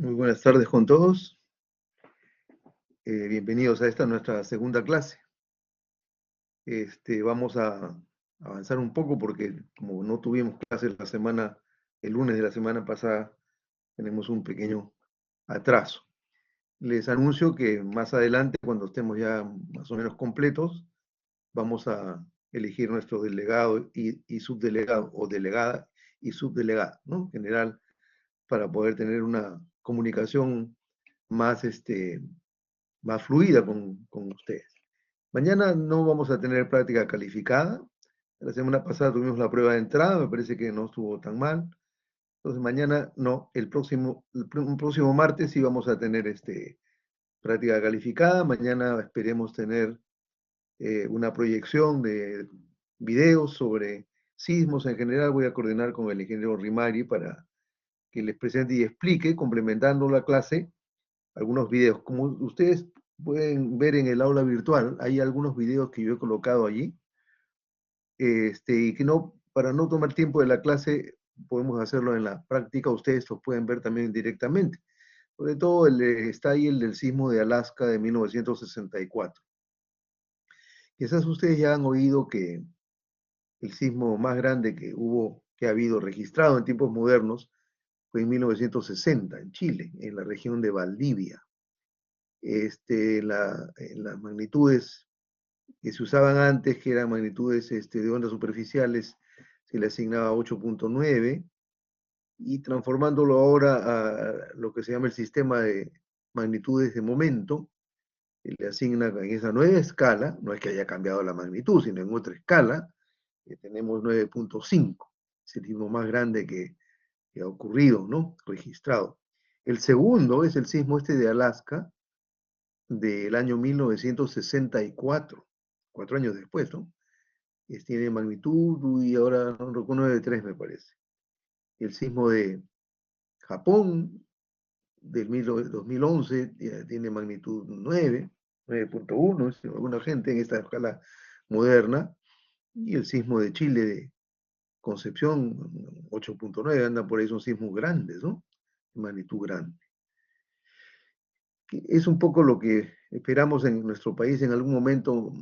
Muy buenas tardes con todos. Bienvenidos a esta nuestra segunda clase. Vamos a avanzar un poco porque como no tuvimos clases el lunes de la semana pasada, tenemos un pequeño atraso. Les anuncio que más adelante, cuando estemos ya más o menos completos, vamos a elegir nuestro delegado y subdelegado, o delegada y subdelegada, ¿no? En general, para poder tener una comunicación más, más fluida con ustedes. Mañana no vamos a tener práctica calificada. La semana pasada tuvimos la prueba de entrada, me parece que no estuvo tan mal. Entonces mañana no, un próximo martes sí vamos a tener práctica calificada. Mañana esperemos tener una proyección de videos sobre sismos en general. Voy a coordinar con el ingeniero Rimari para que les presente y explique, complementando la clase, algunos videos. Como ustedes pueden ver en el aula virtual, hay algunos videos que yo he colocado allí, y que no, para no tomar tiempo de la clase, podemos hacerlo en la práctica, ustedes los pueden ver también directamente. Sobre todo está ahí el del sismo de Alaska de 1964. Quizás ustedes ya han oído que el sismo más grande que ha habido registrado en tiempos modernos fue en 1960 en Chile, en la región de Valdivia. Las magnitudes que se usaban antes, que eran magnitudes de ondas superficiales, se le asignaba 8.9, y transformándolo ahora a lo que se llama el sistema de magnitudes de momento, se le asigna en esa nueva escala, no es que haya cambiado la magnitud, sino en otra escala, tenemos 9.5, es el sismo más grande que ha ocurrido, ¿no? Registrado. El segundo es el sismo de Alaska, del año 1964, 4 años después, ¿no? Tiene magnitud, y ahora no recuerdo, 9.3 me parece. El sismo de Japón del 2011 tiene magnitud 9, 9.1, alguna gente en esta escala moderna, y el sismo de Chile de Concepción, 8.9, andan por ahí, son sismos grandes, ¿no? De magnitud grande. Es un poco lo que esperamos en nuestro país en algún momento,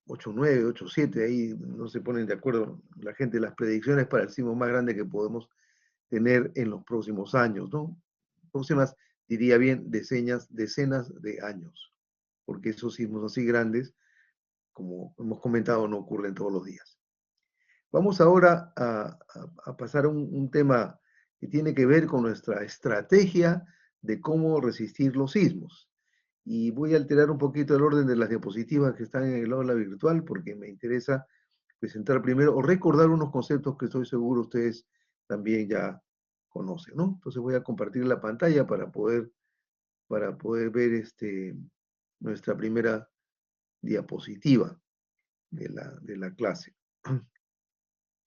8.9, 8.7, ahí no se ponen de acuerdo la gente, las predicciones para el sismo más grande que podemos tener en los próximos años, ¿no? Próximas, diría bien, decenas de años, porque esos sismos así grandes, como hemos comentado, no ocurren todos los días. Vamos ahora a pasar a un tema que tiene que ver con nuestra estrategia de cómo resistir los sismos. Y voy a alterar un poquito el orden de las diapositivas que están en el aula virtual, porque me interesa presentar primero o recordar unos conceptos que estoy seguro ustedes también ya conocen, ¿no? Entonces voy a compartir la pantalla para poder ver nuestra primera diapositiva de la clase.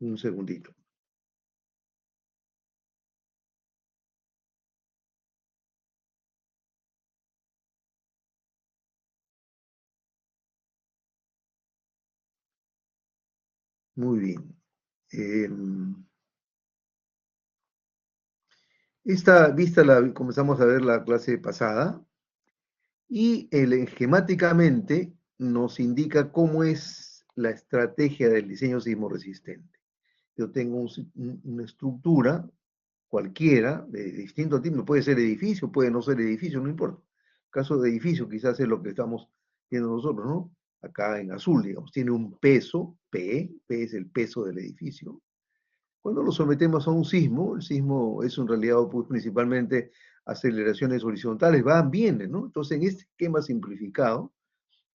Un segundito. Muy bien. Esta vista la comenzamos a ver la clase pasada, y esquemáticamente nos indica cómo es la estrategia del diseño sismo resistente. Yo tengo una estructura cualquiera, de distinto tipo, puede ser edificio, puede no ser edificio, no importa. El caso de edificio quizás es lo que estamos viendo nosotros, ¿no? Acá en azul, digamos, tiene un peso, P es el peso del edificio. Cuando lo sometemos a un sismo, el sismo es en realidad pues, principalmente aceleraciones horizontales, van, vienen, ¿no? Entonces, en este esquema simplificado,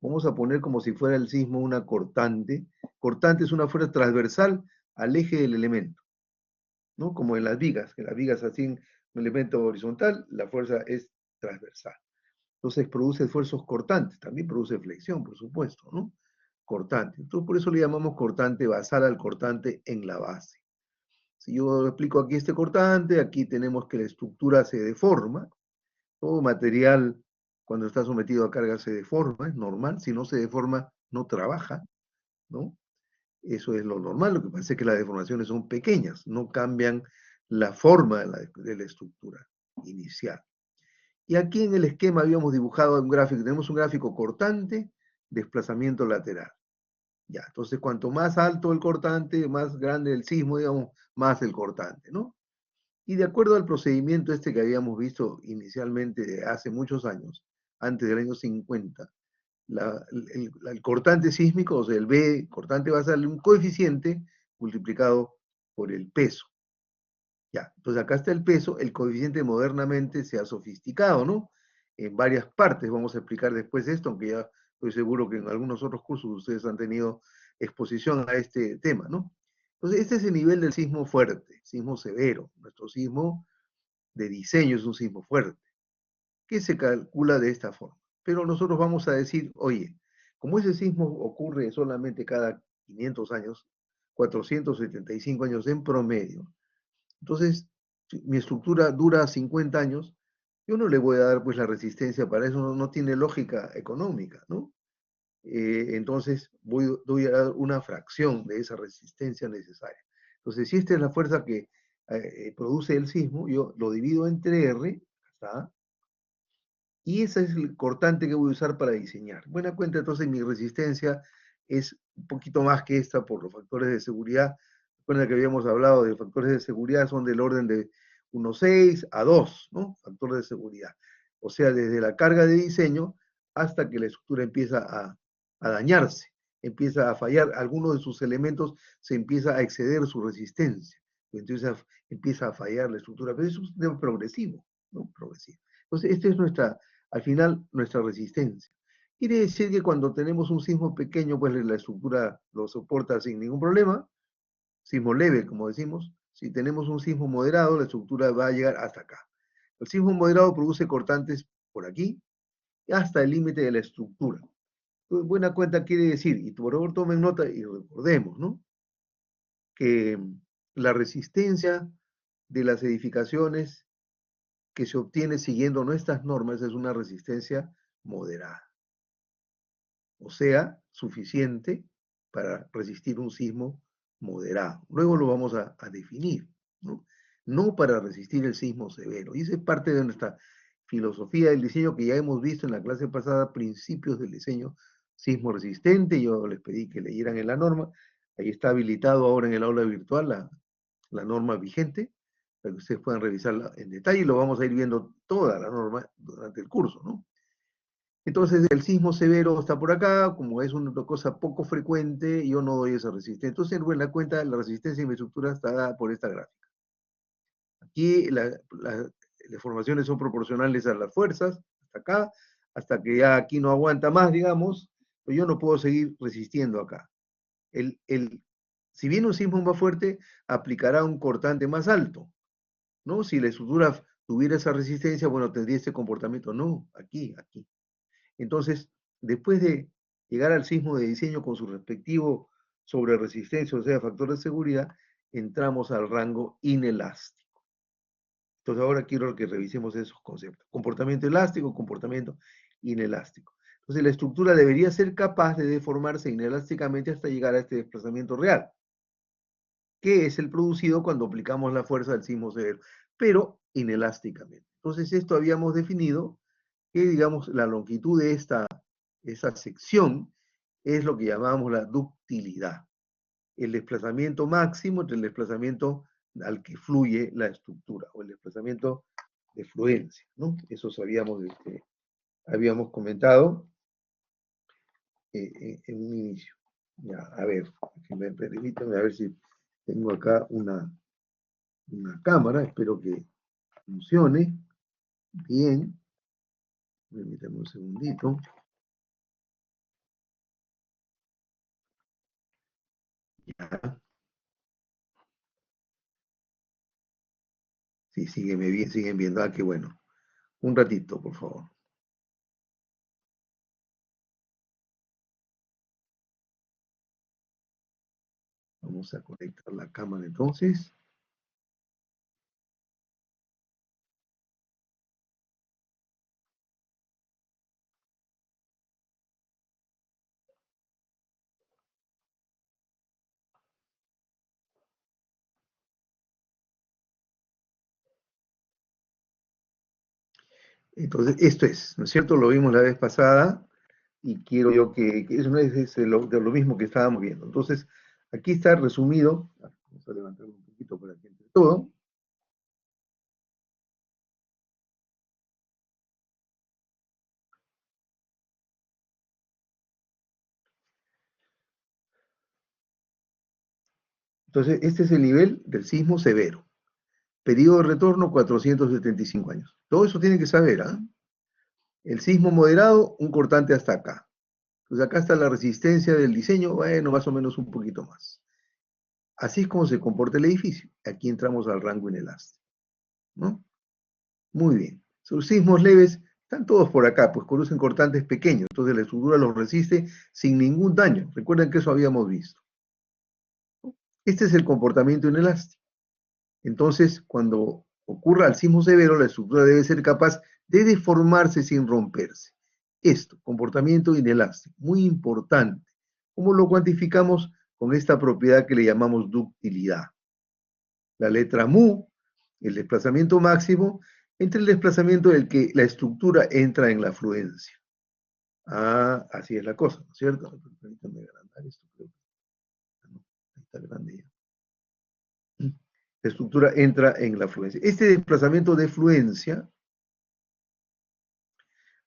vamos a poner como si fuera el sismo una cortante. Cortante es una fuerza transversal al eje del elemento, ¿no? Como en las vigas, que las vigas hacen un elemento horizontal, la fuerza es transversal. Entonces produce esfuerzos cortantes, también produce flexión, por supuesto, ¿no? Cortante. Entonces por eso le llamamos cortante basal al cortante en la base. Si yo explico aquí este cortante, aquí tenemos que la estructura se deforma. Todo material cuando está sometido a carga se deforma, es normal. Si no se deforma, no trabaja, ¿no? Eso es lo normal. Lo que pasa es que las deformaciones son pequeñas, no cambian la forma de la estructura inicial. Y aquí en el esquema habíamos dibujado un gráfico, tenemos un gráfico cortante, desplazamiento lateral. Ya, entonces cuanto más alto el cortante, más grande el sismo, digamos, más el cortante, ¿no? Y de acuerdo al procedimiento este que habíamos visto inicialmente de hace muchos años, antes del año 50, el cortante sísmico, o sea, el B cortante va a ser un coeficiente multiplicado por el peso. Ya, entonces acá está el peso, el coeficiente modernamente se ha sofisticado, ¿no? En varias partes, vamos a explicar después esto, aunque ya estoy seguro que en algunos otros cursos ustedes han tenido exposición a este tema, ¿no? Entonces, este es el nivel del sismo fuerte, sismo severo. Nuestro sismo de diseño es un sismo fuerte, que se calcula de esta forma. Pero nosotros vamos a decir, oye, como ese sismo ocurre solamente cada 500 años, 475 años en promedio, entonces si mi estructura dura 50 años, yo no le voy a dar pues la resistencia, para eso no tiene lógica económica, ¿no? Entonces doy a dar una fracción de esa resistencia necesaria. Entonces, si esta es la fuerza que produce el sismo, yo lo divido entre R, ¿está? Y ese es el cortante que voy a usar para diseñar. Buena cuenta, entonces mi resistencia es un poquito más que esta por los factores de seguridad. Recuerda que habíamos hablado de factores de seguridad, son del orden de 1,6 a 2, ¿no? Factores de seguridad. O sea, desde la carga de diseño hasta que la estructura empieza a dañarse, empieza a fallar, alguno de sus elementos se empieza a exceder su resistencia. Entonces empieza a fallar la estructura, pero es un sistema progresivo, ¿no? Progresivo. Entonces, esta es al final, nuestra resistencia. Quiere decir que cuando tenemos un sismo pequeño, pues la estructura lo soporta sin ningún problema, sismo leve, como decimos. Si tenemos un sismo moderado, la estructura va a llegar hasta acá. El sismo moderado produce cortantes por aquí, hasta el límite de la estructura. Entonces, buena cuenta quiere decir, y por favor tomen nota y recordemos, ¿no? Que la resistencia de las edificaciones que se obtiene siguiendo nuestras normas es una resistencia moderada, o sea, suficiente para resistir un sismo moderado. Luego lo vamos a definir, ¿no? No para resistir el sismo severo. Y esa es parte de nuestra filosofía del diseño que ya hemos visto en la clase pasada, principios del diseño sismo resistente. Yo les pedí que leyeran en la norma. Ahí está habilitado ahora en el aula virtual la norma vigente, para que ustedes puedan revisarla en detalle y lo vamos a ir viendo toda la norma durante el curso, ¿no? Entonces el sismo severo está por acá, como es una cosa poco frecuente, yo no doy esa resistencia. Entonces, en buena cuenta, la resistencia de mi estructura está dada por esta gráfica. Aquí las deformaciones son proporcionales a las fuerzas, hasta acá, hasta que ya aquí no aguanta más, digamos, pero yo no puedo seguir resistiendo acá. Si viene un sismo más fuerte, aplicará un cortante más alto, ¿no? Si la estructura tuviera esa resistencia, bueno, tendría este comportamiento. No, aquí. Entonces, después de llegar al sismo de diseño con su respectivo sobre resistencia, o sea, factor de seguridad, entramos al rango inelástico. Entonces, ahora quiero que revisemos esos conceptos. Comportamiento elástico, comportamiento inelástico. Entonces, la estructura debería ser capaz de deformarse inelásticamente hasta llegar a este desplazamiento real, que es el producido cuando aplicamos la fuerza del sismo severo, pero inelásticamente. Entonces, esto habíamos definido que, digamos, la longitud de esa sección es lo que llamamos la ductilidad, el desplazamiento máximo entre el desplazamiento al que fluye la estructura, o el desplazamiento de fluencia, ¿no? Eso habíamos comentado en un inicio. Ya, a ver, que me permítanme a ver si tengo acá una cámara, espero que funcione bien. Permítanme un segundito. Ya. Sí, siguen viendo. Ah, qué bueno. Un ratito, por favor. Vamos a conectar la cámara entonces. Entonces, esto es, ¿no es cierto? Lo vimos la vez pasada y quiero yo que eso no es de lo mismo que estábamos viendo. Entonces, aquí está resumido, vamos a levantar un poquito por aquí entre todo. Entonces, este es el nivel del sismo severo. Periodo de retorno, 475 años. Todo eso tiene que saber, ¿ah? El sismo moderado, un cortante hasta acá. Pues acá está la resistencia del diseño, bueno, más o menos un poquito más. Así es como se comporta el edificio. Aquí entramos al rango inelástico, ¿no? Muy bien. Sus sismos leves están todos por acá, pues conducen cortantes pequeños, entonces la estructura los resiste sin ningún daño. Recuerden que eso habíamos visto. Este es el comportamiento inelástico. Entonces, cuando ocurra el sismo severo, la estructura debe ser capaz de deformarse sin romperse. Esto, comportamiento inelástico, muy importante. ¿Cómo lo cuantificamos? Con esta propiedad que le llamamos ductilidad. La letra mu, el desplazamiento máximo, entre el desplazamiento del que la estructura entra en la fluencia. Ah, así es la cosa, ¿no es cierto? Permítanme agrandar esto, creo que ahí está grande ya. La estructura entra en la fluencia. Este desplazamiento de fluencia,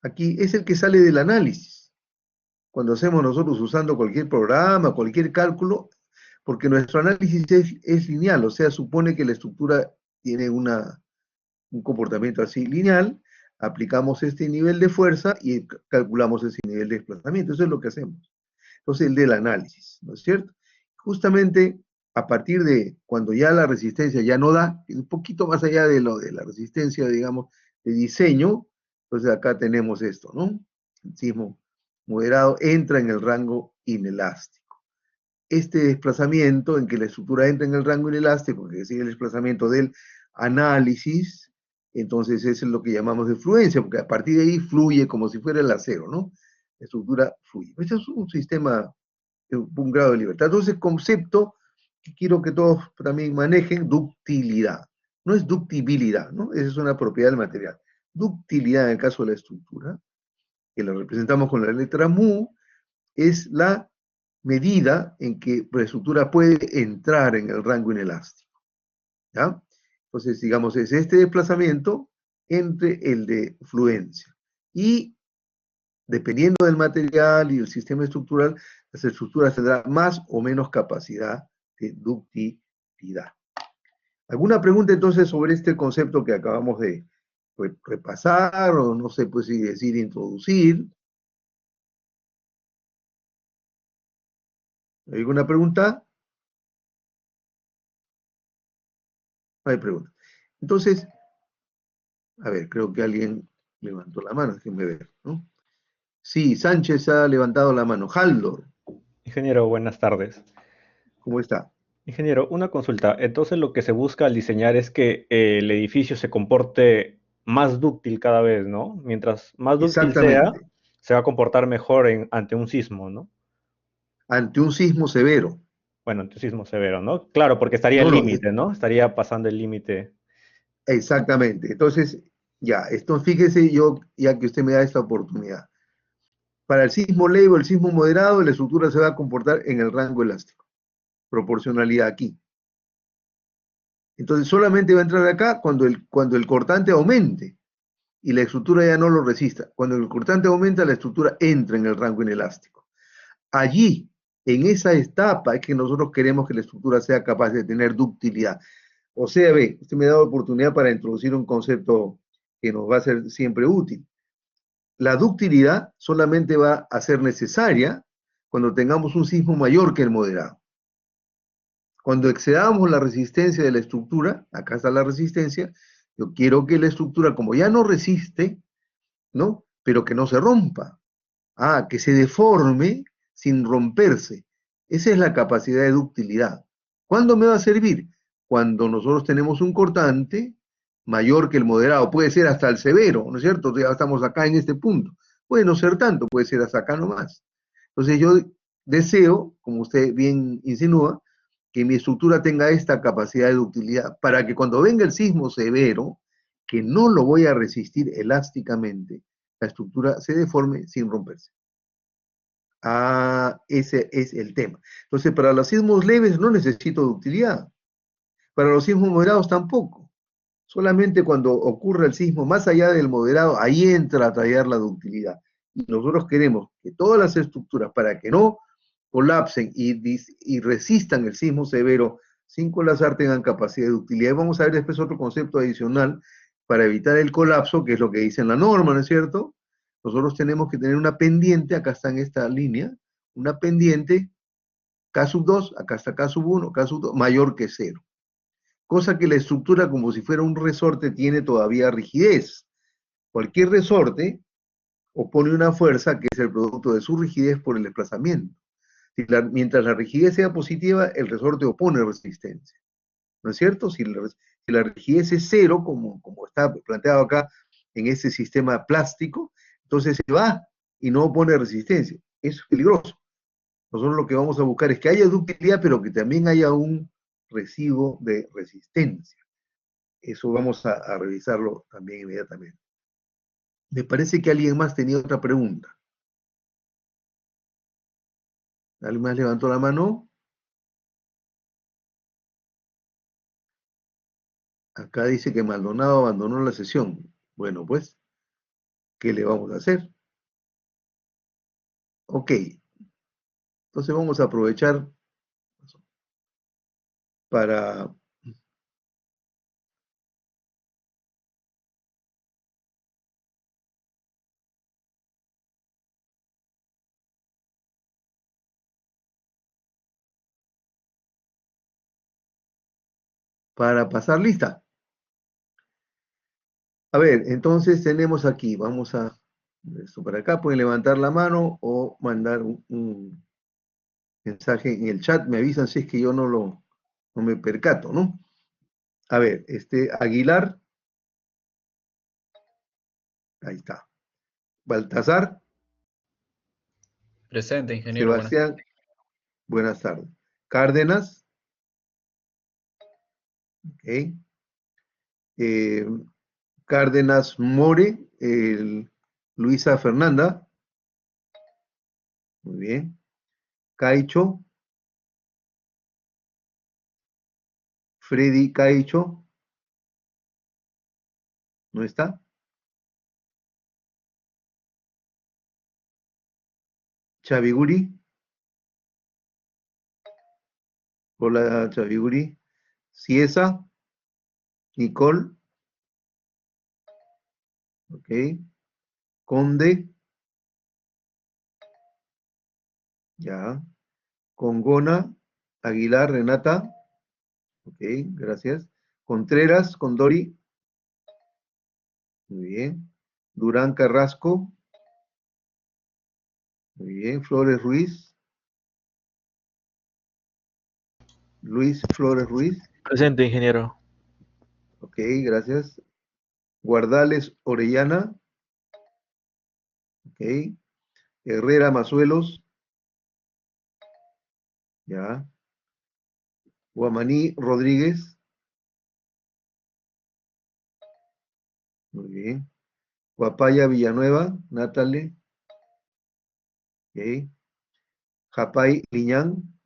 aquí, es el que sale del análisis. Cuando hacemos nosotros usando cualquier programa, cualquier cálculo, porque nuestro análisis es lineal, o sea, supone que la estructura tiene un comportamiento así lineal, aplicamos este nivel de fuerza y calculamos ese nivel de desplazamiento. Eso es lo que hacemos. Entonces, el del análisis, ¿no es cierto? Justamente a partir de cuando ya la resistencia ya no da, un poquito más allá de lo de la resistencia, digamos, de diseño, entonces acá tenemos esto, ¿no? El sismo moderado entra en el rango inelástico. Este desplazamiento en que la estructura entra en el rango inelástico, que es el desplazamiento del análisis, entonces eso es lo que llamamos de fluencia, porque a partir de ahí fluye como si fuera el acero, ¿no? La estructura fluye. Este es un sistema de un grado de libertad. Entonces, el concepto que quiero que todos también manejen, ductilidad. No es ductibilidad, ¿no? Esa es una propiedad del material. Ductilidad en el caso de la estructura, que la representamos con la letra mu, es la medida en que la estructura puede entrar en el rango inelástico. ¿Ya? Entonces, digamos, es este desplazamiento entre el de fluencia. Y dependiendo del material y el sistema estructural, las estructuras tendrán más o menos capacidad de ductilidad. ¿Alguna pregunta entonces sobre este concepto que acabamos de repasar o no sé pues si decir introducir? ¿Alguna pregunta? No hay pregunta. Entonces, a ver, creo que alguien levantó la mano, déjenme ver, ¿no? Sí, Sánchez ha levantado la mano. Haldor, Ingeniero, buenas tardes. ¿cómo está? Ingeniero, una consulta. Entonces lo que se busca al diseñar es que el edificio se comporte más dúctil cada vez, ¿no? Mientras más dúctil sea, Exactamente. se va a comportar mejor ante un sismo, ¿no? Ante un sismo severo. Bueno, ante un sismo severo, ¿no? Claro, porque estaría No, el no, límite, ¿no? Estaría pasando el límite. exactamente. Entonces, ya, esto fíjese yo, ya que usted me da esta oportunidad. Para el sismo leve o el sismo moderado, la estructura se va a comportar en el rango elástico. Proporcionalidad aquí. Entonces, solamente va a entrar acá cuando el cortante aumente y la estructura ya no lo resista. Cuando el cortante aumenta, la estructura entra en el rango inelástico. Allí, en esa etapa, es que nosotros queremos que la estructura sea capaz de tener ductilidad. O sea, ve, usted me ha dado oportunidad para introducir un concepto que nos va a ser siempre útil. La ductilidad solamente va a ser necesaria cuando tengamos un sismo mayor que el moderado. Cuando excedamos la resistencia de la estructura, acá está la resistencia, yo quiero que la estructura, como ya no resiste, ¿no? Pero que no se rompa. Ah, que se deforme sin romperse. Esa es la capacidad de ductilidad. ¿Cuándo me va a servir? Cuando nosotros tenemos un cortante mayor que el moderado, puede ser hasta el severo, ¿no es cierto? Ya estamos acá en este punto. Puede no ser tanto, puede ser hasta acá nomás. Entonces yo deseo, como usted bien insinúa, que mi estructura tenga esta capacidad de ductilidad para que cuando venga el sismo severo, que no lo voy a resistir elásticamente, la estructura se deforme sin romperse. Ah, ese es el tema. Entonces, para los sismos leves no necesito ductilidad. Para los sismos moderados tampoco. Solamente cuando ocurre el sismo más allá del moderado, ahí entra a tallar la ductilidad. Y nosotros queremos que todas las estructuras, para que no colapsen y resistan el sismo severo, sin colapsar, tengan capacidad de ductilidad. Y vamos a ver después otro concepto adicional para evitar el colapso, que es lo que dice en la norma, ¿no es cierto? Nosotros tenemos que tener una pendiente, acá está en esta línea, una pendiente K sub 2, acá está K sub 1, K sub 2, mayor que 0. Cosa que la estructura, como si fuera un resorte, tiene todavía rigidez. Cualquier resorte opone una fuerza que es el producto de su rigidez por el desplazamiento. Mientras la rigidez sea positiva, el resorte opone resistencia. ¿No es cierto? Si la rigidez es cero, como está planteado acá en este sistema plástico, entonces se va y no opone resistencia. Eso es peligroso. Nosotros lo que vamos a buscar es que haya ductilidad, pero que también haya un residuo de resistencia. Eso vamos a revisarlo también inmediatamente. Me parece que alguien más tenía otra pregunta. ¿Alguien más levantó la mano? Acá dice que Maldonado abandonó la sesión. Bueno, pues, ¿qué le vamos a hacer? Ok, entonces vamos a aprovechar para, para pasar lista. A ver, entonces tenemos aquí, vamos a esto para acá, pueden levantar la mano o mandar un mensaje en el chat, me avisan si es que yo no me percato, ¿no? A ver, Aguilar, ahí está. Baltasar, Presente, ingeniero. Buenas. Sebastián, buenas tardes. Cárdenas, ok. Eh, Cárdenas More, Luisa Fernanda, muy bien. Caicho, Freddy Caicho, ¿no está? Chaviguri, hola Chaviguri. Ciesa, Nicole, ok. Conde, ya. Congona, Aguilar, Renata, ok, gracias. Contreras, Condori, muy bien. Durán Carrasco, muy bien. Flores Ruiz, Luis Flores Ruiz, Presente, ingeniero. ok, gracias. Guardales Orellana, ok. Herrera Mazuelos, ya. Guamaní Rodríguez, muy bien. Guapaya Villanueva, Natalie, ok. Japay Liñán,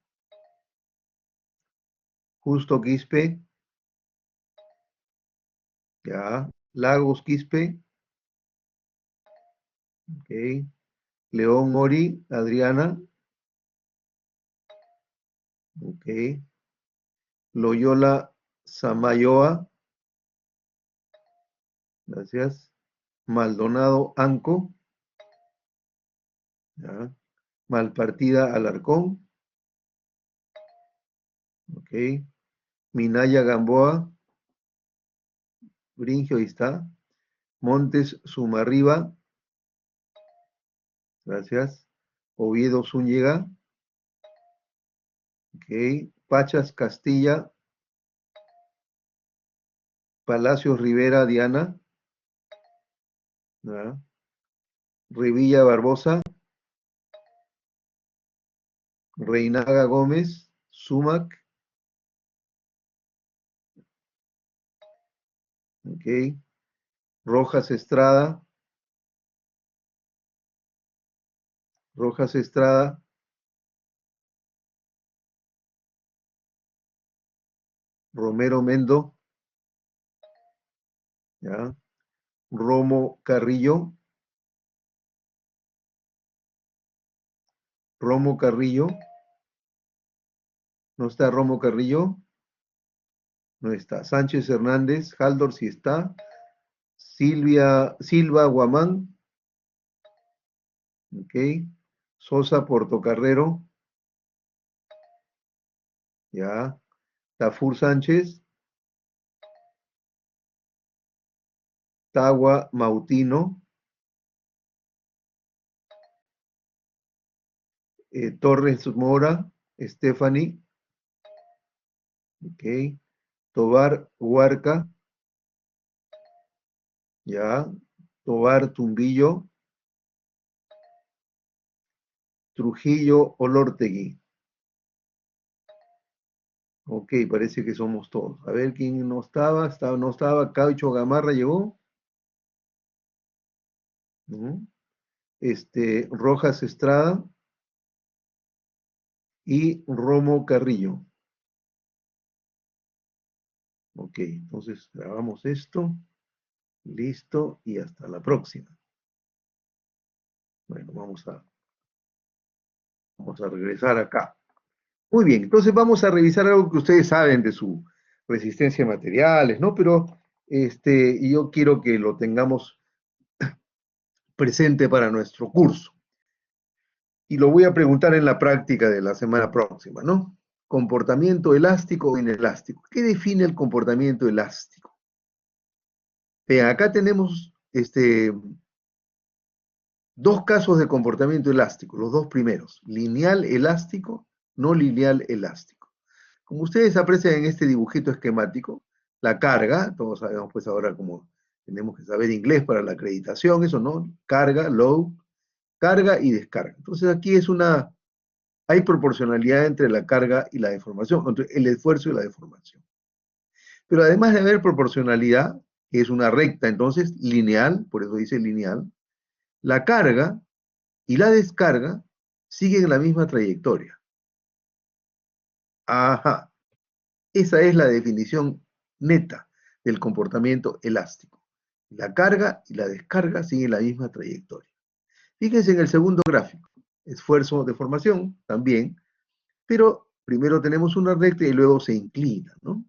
Justo Quispe, ya. Lagos Quispe, ok. León Mori, Adriana, ok. Loyola Samayoa, gracias. Maldonado Anco, ya. Malpartida Alarcón, ok. Minaya Gamboa, Bringio, ahí está. Montes Sumarriba, gracias. Oviedo Zúñiga, ok. Pachas Castilla, Palacios Rivera Diana, ya. Revilla Barbosa, Reinaga Gómez, Sumac, ok. Rojas Estrada, Rojas Estrada, Romero Mendo, ¿ya? Romo Carrillo, Romo Carrillo, ¿no está Romo Carrillo? No está. Sánchez Hernández, Haldor sí está. Silva Guamán, ok. Sosa Portocarrero, ya. Tafur Sánchez, Tagua Mautino, Torres Mora, Stephanie, ok. Tobar Huarca, ya. Tobar Tumbillo, Trujillo Olortegui. Ok, parece que somos todos. A ver quién no estaba. No estaba. Caucho Gamarra llegó. ¿No? Rojas Estrada y Romo Carrillo. Ok, entonces grabamos esto. Listo y hasta la próxima. Bueno, vamos a regresar acá. Muy bien, entonces vamos a revisar algo que ustedes saben de su resistencia a materiales, ¿no? Pero yo quiero que lo tengamos presente para nuestro curso. Y lo voy a preguntar en la práctica de la semana próxima, ¿no? Comportamiento elástico o inelástico. ¿Qué define el comportamiento elástico? Vean, acá tenemos dos casos de comportamiento elástico, los dos primeros, lineal elástico, no lineal elástico. Como ustedes aprecian en este dibujito esquemático, la carga, todos sabemos pues ahora como tenemos que saber inglés para la acreditación, eso, ¿no? Carga, load, carga y descarga. Entonces aquí hay proporcionalidad entre la carga y la deformación, entre el esfuerzo y la deformación. Pero además de haber proporcionalidad, que es una recta, entonces lineal, por eso dice lineal, la carga y la descarga siguen la misma trayectoria. Ajá, esa es la definición neta del comportamiento elástico. La carga y la descarga siguen la misma trayectoria. Fíjense en el segundo gráfico, esfuerzo de formación también, pero primero tenemos una recta y luego se inclina, ¿no?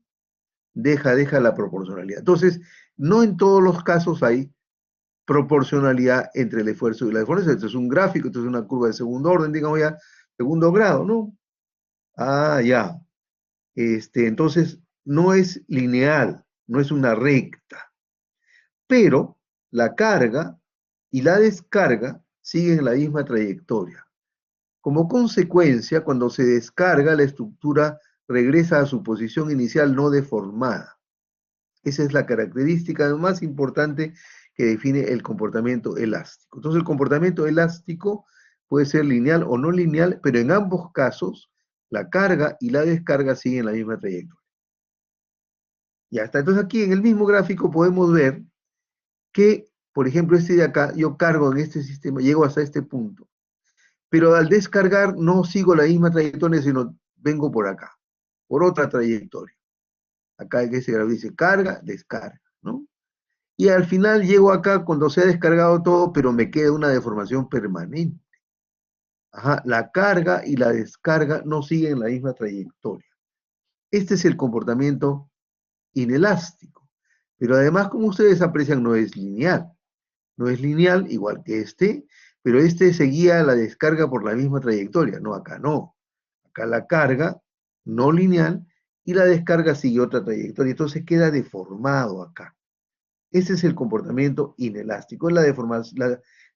Deja la proporcionalidad. Entonces, no en todos los casos hay proporcionalidad entre el esfuerzo y la deformación. Esto es un gráfico, esto es una curva de segundo orden, digamos ya, segundo grado, ¿no? Ah, ya. Entonces, no es lineal, no es una recta, pero la carga y la descarga siguen la misma trayectoria. Como consecuencia, cuando se descarga, la estructura regresa a su posición inicial no deformada. Esa es la característica más importante que define el comportamiento elástico. Entonces, el comportamiento elástico puede ser lineal o no lineal, pero en ambos casos, la carga y la descarga siguen la misma trayectoria. Ya está. Entonces, aquí en el mismo gráfico podemos ver que, por ejemplo, este de acá, yo cargo en este sistema, llego hasta este punto, pero al descargar no sigo la misma trayectoria, sino vengo por acá, por otra trayectoria. Acá en ese gráfico dice carga, descarga, ¿no? Y al final llego acá cuando se ha descargado todo, pero me queda una deformación permanente. Ajá, la carga y la descarga no siguen la misma trayectoria. Este es el comportamiento inelástico. Pero además, como ustedes aprecian, no es lineal. No es lineal, igual que pero este seguía la descarga por la misma trayectoria. No, acá no. Acá la carga, no lineal, y la descarga sigue otra trayectoria. Entonces queda deformado acá. Ese es el comportamiento inelástico. La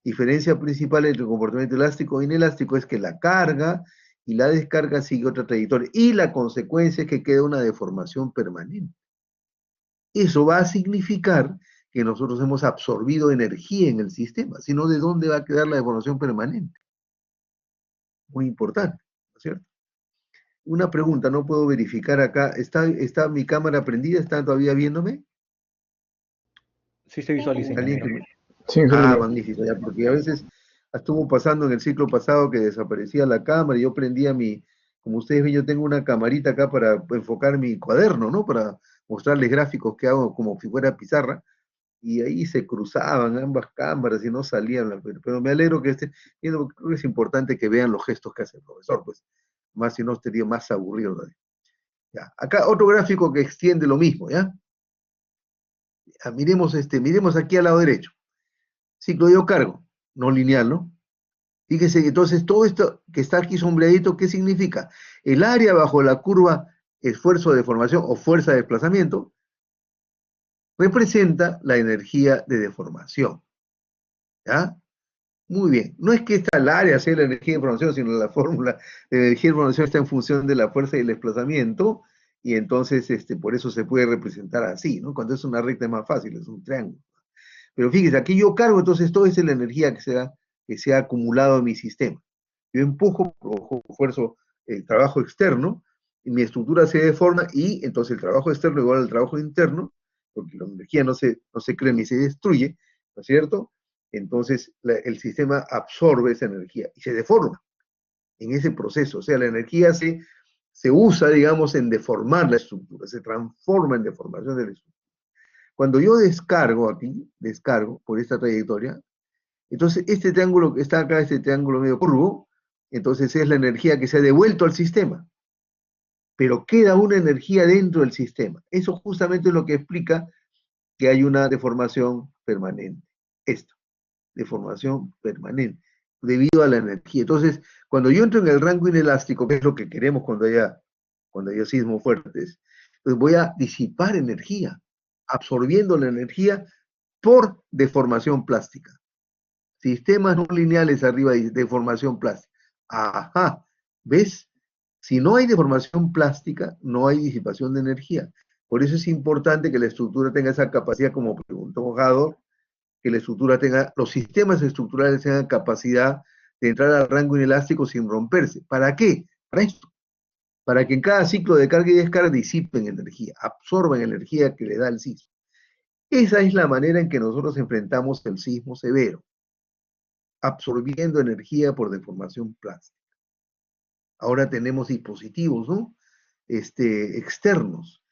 diferencia principal entre el comportamiento elástico e inelástico es que la carga y la descarga sigue otra trayectoria. Y la consecuencia es que queda una deformación permanente. Eso va a significar que nosotros hemos absorbido energía en el sistema, sino de dónde va a quedar la deformación permanente. Muy importante, ¿no es cierto? Una pregunta, no puedo verificar acá. ¿Está mi cámara prendida? ¿Está todavía viéndome? Sí se visualiza, ¿Alguien ingeniero. que Sí, Ah, ingeniero. magnífico, ya, porque a veces estuvo pasando en el ciclo pasado que desaparecía la cámara y yo prendía como ustedes ven, yo tengo una camarita acá para enfocar mi cuaderno, ¿no? Para mostrarles gráficos que hago como si fuera pizarra, y ahí se cruzaban ambas cámaras y no salían, pero me alegro que viendo, porque creo que es importante que vean los gestos que hace el profesor, pues, más si no estaría más aburrido todavía. Ya, acá otro gráfico que extiende lo mismo, ¿ya? Ya, miremos aquí al lado derecho. Ciclo de cargo, no lineal, ¿no? Fíjese que entonces todo esto que está aquí sombreadito, ¿qué significa? El área bajo la curva esfuerzo de deformación o fuerza de desplazamiento representa la energía de deformación. ¿Ya? Muy bien. No es que esta el área sea la energía de deformación, sino la fórmula de energía de deformación está en función de la fuerza y el desplazamiento, y entonces por eso se puede representar así, ¿no? Cuando es una recta es más fácil, es un triángulo. Pero fíjese, aquí yo cargo, entonces todo es la energía que se ha acumulado en mi sistema. Yo empujo, esfuerzo, el trabajo externo, y mi estructura se deforma, y entonces el trabajo externo igual al trabajo interno, porque la energía no se crea ni se destruye, ¿no es cierto? Entonces el sistema absorbe esa energía y se deforma en ese proceso. O sea, la energía se usa, digamos, en deformar la estructura, se transforma en deformación de la estructura. Cuando yo descargo aquí, descargo por esta trayectoria, entonces este triángulo que está acá, este triángulo medio curvo, entonces es la energía que se ha devuelto al sistema, pero queda una energía dentro del sistema. Eso justamente es lo que explica que hay una deformación permanente. Esto, deformación permanente, debido a la energía. Entonces, cuando yo entro en el rango inelástico, que es lo que queremos cuando haya sismos fuertes, pues voy a disipar energía, absorbiendo la energía por deformación plástica. Sistemas no lineales arriba de deformación plástica. Ajá, ¿ves? Si no hay deformación plástica, no hay disipación de energía. Por eso es importante que la estructura tenga esa capacidad, como preguntó Jador, que la estructura tenga, los sistemas estructurales tengan capacidad de entrar al rango inelástico sin romperse. ¿Para qué? Para esto. Para que en cada ciclo de carga y descarga disipen energía, absorban energía que le da el sismo. Esa es la manera en que nosotros enfrentamos el sismo severo, absorbiendo energía por deformación plástica. Ahora tenemos dispositivos, ¿no? Externos,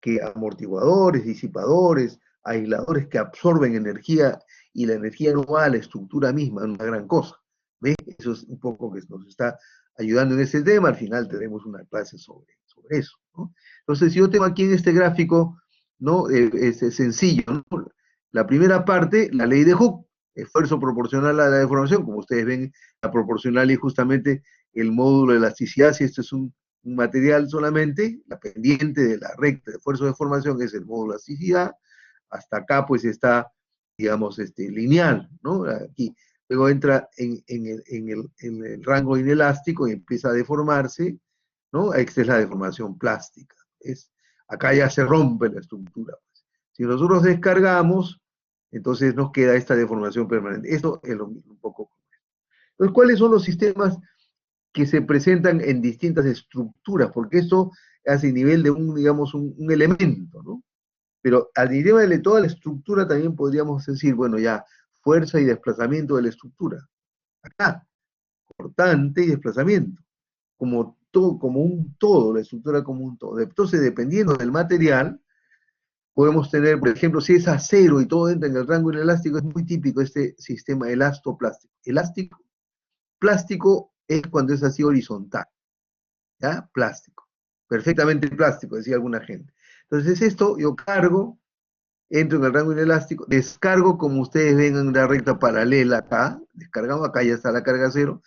que amortiguadores, disipadores, aisladores que absorben energía, y la energía no va a la estructura misma, es una gran cosa. ¿Ve? Eso es un poco que nos está ayudando en ese tema. Al final tenemos una clase sobre eso, ¿no? Entonces, yo tengo aquí en este gráfico, ¿no? Es sencillo, ¿no? La primera parte, la ley de Hooke, esfuerzo proporcional a la deformación, como ustedes ven, la proporcional y justamente el módulo de elasticidad. Si esto es un material solamente, la pendiente de la recta de esfuerzo de formación es el módulo de elasticidad. Hasta acá pues está, digamos, lineal, ¿no? Aquí. Luego entra en el rango inelástico y empieza a deformarse, ¿no? Esta es la deformación plástica. Acá ya se rompe la estructura, pues. Si nosotros descargamos, entonces nos queda esta deformación permanente. Esto es lo mismo, un poco. Entonces, ¿cuáles son los sistemas que se presentan en distintas estructuras? Porque esto hace nivel de digamos, un elemento, ¿no? Pero a nivel de toda la estructura también podríamos decir, bueno, ya, fuerza y desplazamiento de la estructura. Acá, cortante y desplazamiento. Como todo, como un todo, la estructura como un todo. Entonces, dependiendo del material, podemos tener, por ejemplo, si es acero y todo entra en el rango inelástico, es muy típico este sistema elastoplástico. Elástico, plástico es cuando es así horizontal. ¿Ya? Plástico. Perfectamente plástico, decía alguna gente. Entonces esto yo cargo, entro en el rango inelástico, descargo como ustedes ven en la recta paralela acá, descargamos, acá ya está la carga cero,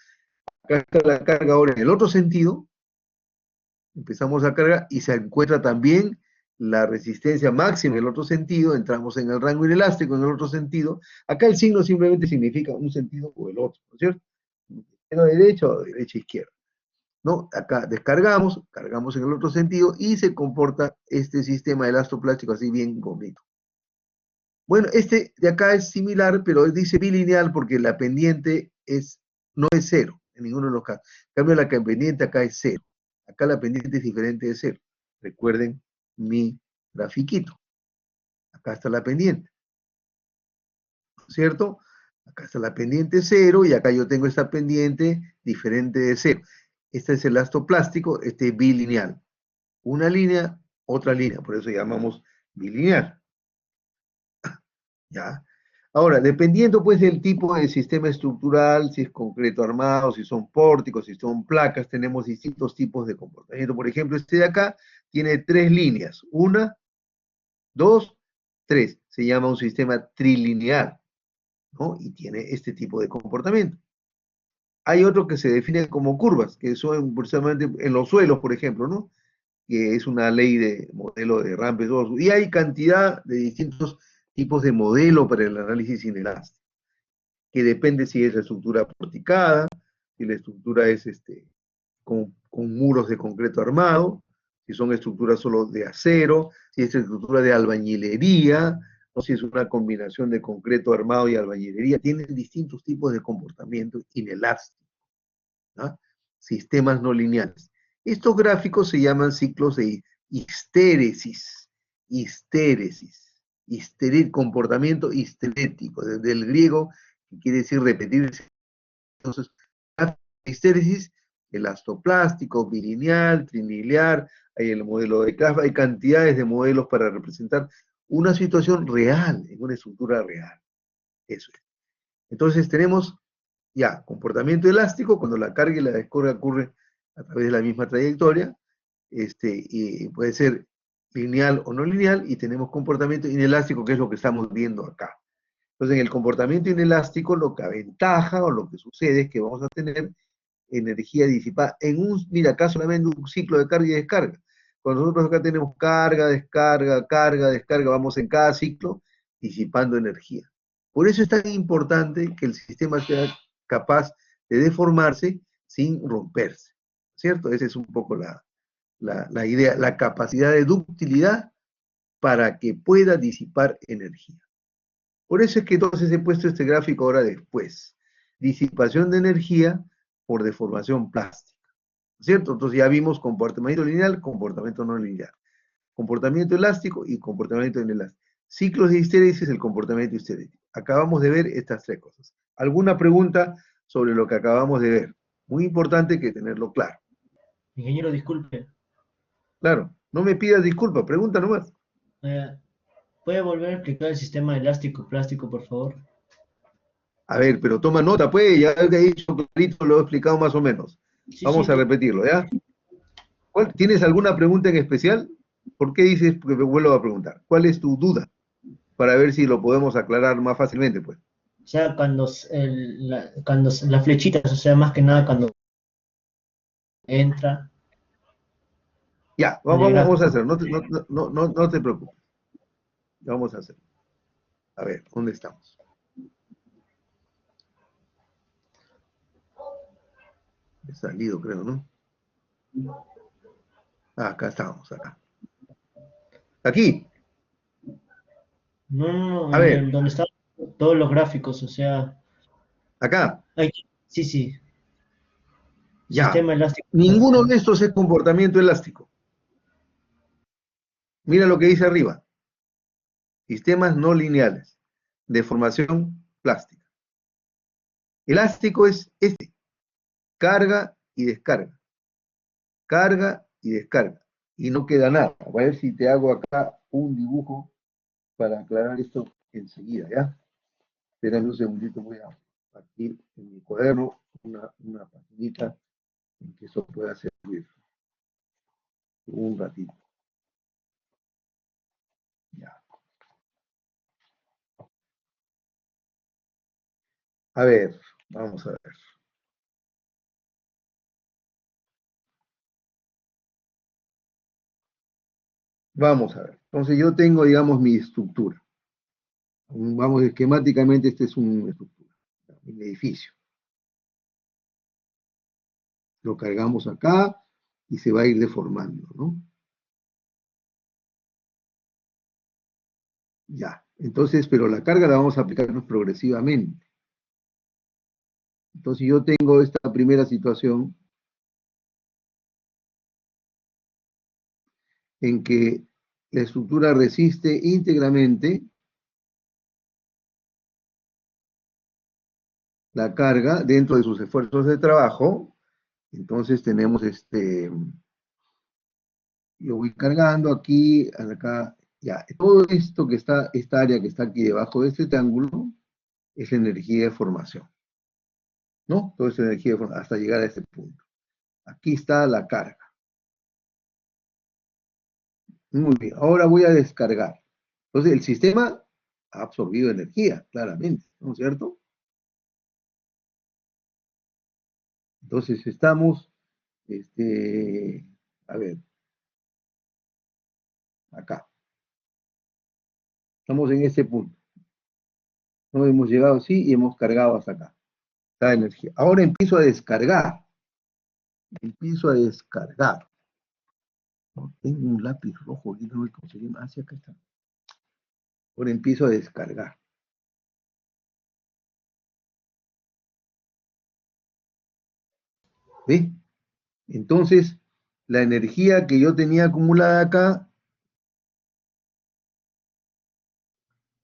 acá está la carga ahora en el otro sentido, empezamos a cargar y se encuentra también la resistencia máxima en el otro sentido, entramos en el rango inelástico en el otro sentido. Acá el signo simplemente significa un sentido o el otro, ¿no es cierto? Derecha o derecha izquierda. ¿No? Acá descargamos, cargamos en el otro sentido y se comporta este sistema elastoplástico así bien bonito. Bueno, este de acá es similar, pero dice bilineal porque la pendiente no es cero en ninguno de los casos. En cambio, la pendiente acá es cero. Acá la pendiente es diferente de cero. Recuerden mi grafiquito. Acá está la pendiente. ¿cierto? Acá está la pendiente cero y acá yo tengo esta pendiente diferente de cero. Este es el elastoplástico, este es bilineal. Una línea, otra línea, por eso llamamos bilineal. ¿Ya? Ahora, dependiendo pues del tipo de sistema estructural, si es concreto armado, si son pórticos, si son placas, tenemos distintos tipos de comportamiento. Por ejemplo, este de acá tiene tres líneas. Una, dos, tres. Se llama un sistema trilineal, ¿no? Y tiene este tipo de comportamiento. Hay otros que se definen como curvas, que son precisamente en los suelos, por ejemplo, ¿no? Que es una ley de modelo de Rampes. Y hay cantidad de distintos tipos de modelo para el análisis inelástico, que depende si es la estructura porticada, si la estructura es con muros de concreto armado, si son estructuras solo de acero, si es estructura de albañilería, o si es una combinación de concreto armado y albañilería. Tienen distintos tipos de comportamiento inelástico, ¿no? Sistemas no lineales. Estos gráficos se llaman ciclos de histéresis, comportamiento histerético, del griego, que quiere decir repetirse. Entonces, histéresis, elastoplástico, bilineal, triniliar, hay el modelo de Kraft, hay cantidades de modelos para representar una situación real, en una estructura real. Eso es. Entonces tenemos ya comportamiento elástico, cuando la carga y la descarga ocurren a través de la misma trayectoria, y puede ser lineal o no lineal, y tenemos comportamiento inelástico, que es lo que estamos viendo acá. Entonces, en el comportamiento inelástico, lo que aventaja o lo que sucede es que vamos a tener energía disipada en mira, acá solamente un ciclo de carga y descarga. Cuando nosotros acá tenemos carga, descarga, carga, descarga, vamos en cada ciclo disipando energía. Por eso es tan importante que el sistema sea capaz de deformarse sin romperse, ¿cierto? Esa es un poco la idea, la capacidad de ductilidad para que pueda disipar energía. Por eso es que entonces he puesto este gráfico ahora después. Disipación de energía por deformación plástica, ¿cierto? Entonces ya vimos comportamiento lineal, comportamiento no lineal, comportamiento elástico y comportamiento inelástico. Ciclos de histéresis, el comportamiento histérico. Acabamos de ver estas tres cosas. ¿Alguna pregunta sobre lo que acabamos de ver? Muy importante que tenerlo claro. Ingeniero, disculpe. Claro, no me pidas disculpas, pregunta nomás. Eh, ¿Puede volver a explicar el sistema elástico-plástico, por favor? A ver, pero toma nota, pues, ya he dicho clarito, lo he explicado más o menos. Sí, Vamos sí, a repetirlo, ¿ya? ¿Tienes alguna pregunta en especial? ¿Por qué dices que me vuelvo a preguntar? ¿Cuál es tu duda? Para ver si lo podemos aclarar más fácilmente, pues. o sea, cuando las flechitas, o sea, más que nada cuando entra Ya, en el vamos a gráfico. hacer, no te preocupes. Vamos a hacer. A ver, ¿dónde estamos? He salido, creo, ¿no? Ah, acá estamos, acá. Aquí, No, no, no, a ver, donde están todos los gráficos, o sea, acá, ay, sí, sí, ya. sistema elástico Ninguno plástico. de estos es comportamiento elástico. Mira lo que dice arriba. Sistemas no lineales. Deformación plástica. Elástico es este. Carga y descarga. Carga y descarga. Y no queda nada. A ver si te hago acá un dibujo para aclarar esto enseguida, ¿ya? Espérame un segundito, voy a partir en mi cuaderno una paginita en que eso pueda servir. Un ratito. Ya. A ver, vamos a ver. Vamos a ver. Entonces yo tengo, digamos, mi estructura. Vamos, esquemáticamente, este es una estructura, un edificio. Lo cargamos acá y se va a ir deformando, ¿no? Ya. Entonces, pero la carga la vamos a aplicar progresivamente. Entonces yo tengo esta primera situación en que la estructura resiste íntegramente la carga dentro de sus esfuerzos de trabajo. Entonces tenemos yo voy cargando aquí, acá, ya. Todo esto que está, esta área que está aquí debajo de este triángulo, es la energía de formación, ¿no? Toda esa energía de formación, hasta llegar a este punto. Aquí está la carga. Muy bien, ahora voy a descargar. Entonces, el sistema ha absorbido energía, claramente, ¿no es cierto? Entonces, estamos, a ver, acá. Estamos en este punto. No hemos llegado así y hemos cargado hasta acá. Está energía. Ahora empiezo a descargar. Empiezo a descargar. No, tengo un lápiz rojo aquí, no lo conseguí más. Hacia acá está. Ahora empiezo a descargar. ¿Ve? Entonces, la energía que yo tenía acumulada acá,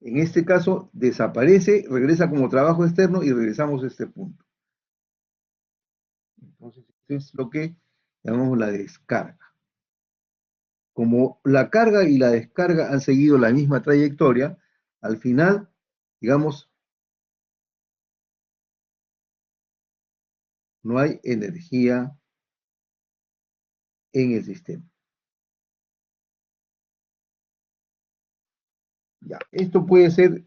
en este caso, desaparece, regresa como trabajo externo y regresamos a este punto. Entonces, esto es lo que llamamos la descarga. Como la carga y la descarga han seguido la misma trayectoria, al final, digamos, no hay energía en el sistema. Ya, esto puede ser,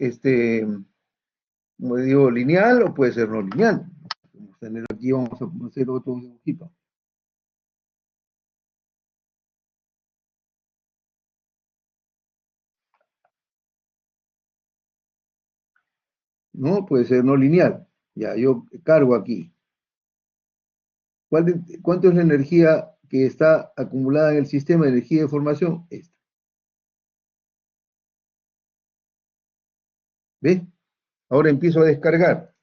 como digo, lineal o puede ser no lineal. Vamos a tener aquí, vamos a hacer otro dibujito. ¿No? Puede ser no lineal. Ya, yo cargo aquí. ¿Cuánto es la energía que está acumulada en el sistema de energía de formación? Esta. ¿Ves? Ahora empiezo a descargar.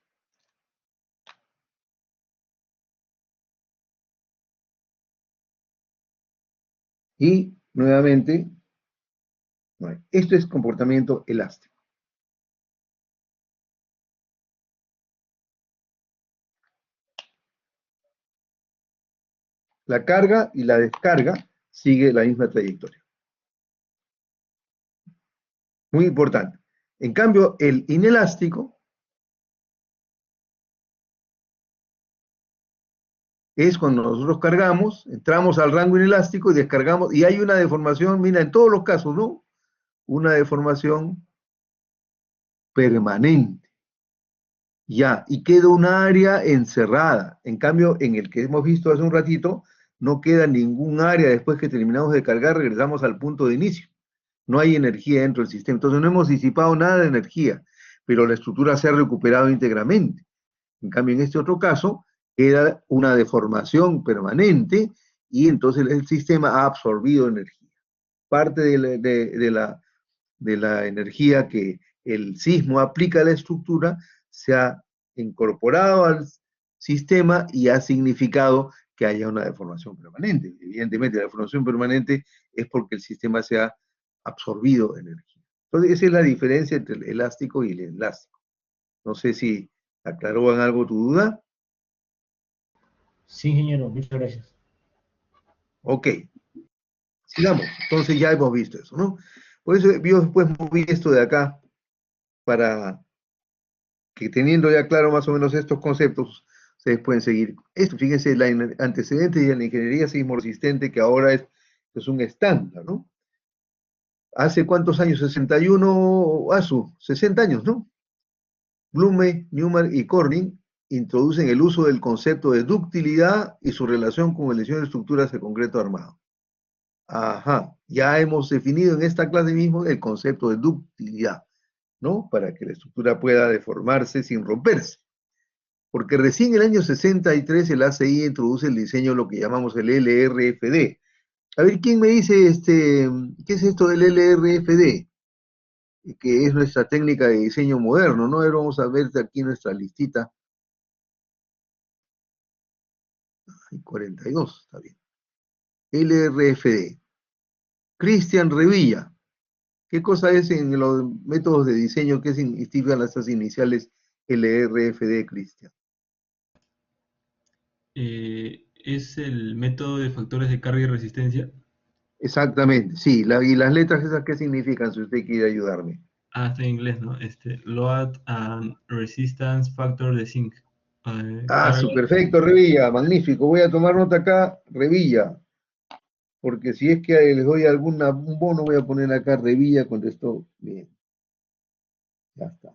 Y nuevamente, esto es comportamiento elástico. La carga y la descarga sigue la misma trayectoria. Muy importante. En cambio, el inelástico es cuando nosotros cargamos, entramos al rango inelástico y descargamos, y hay una deformación, mira, en todos los casos, ¿no? Una deformación permanente. Ya, y queda una área encerrada. En cambio, en el que hemos visto hace un ratito, no queda ningún área después que terminamos de cargar, regresamos al punto de inicio. No hay energía dentro del sistema. Entonces no hemos disipado nada de energía, pero la estructura se ha recuperado íntegramente. En cambio, en este otro caso, queda una deformación permanente y entonces el sistema ha absorbido energía. Parte de la energía que el sismo aplica a la estructura se ha incorporado al sistema y ha significado que haya una deformación permanente. Evidentemente, la deformación permanente es porque el sistema se ha absorbido energía. Entonces, esa es la diferencia entre el elástico y el inelástico. No sé si aclaró en algo tu duda. Sí, ingeniero, muchas gracias. Ok, sigamos. Entonces ya hemos visto eso, ¿no? Por eso yo después moví esto de acá para que teniendo ya claro más o menos estos conceptos, ustedes pueden seguir. Esto, fíjense, el antecedente de la ingeniería sismo resistente que ahora es un estándar, ¿no? ¿Hace cuántos años? 61, 60 años, ¿no? Blume, Newman y Corning introducen el uso del concepto de ductilidad y su relación con el diseño de estructuras de concreto armado. Ajá, ya hemos definido en esta clase mismo el concepto de ductilidad, ¿no? Para que la estructura pueda deformarse sin romperse. Porque recién en el año 63 el ACI introduce el diseño de lo que llamamos el LRFD. A ver, ¿quién me dice qué es esto del LRFD? Que es nuestra técnica de diseño moderno, ¿no? Ahora vamos a ver aquí nuestra listita. Hay 42, está bien. LRFD. Cristian Revilla. ¿Qué cosa es en los métodos de diseño que significan estas iniciales LRFD, Cristian? Es el método de factores de carga y resistencia. Exactamente, sí. ¿Y las letras esas qué significan si usted quiere ayudarme? Ah, está en inglés, ¿no? Load and Resistance Factor de Zinc. Ah, Carga. su perfecto, Revilla, magnífico. Voy a tomar nota acá, Revilla, porque si es que les doy un bono, voy a poner acá Revilla, contestó. Bien, ya está.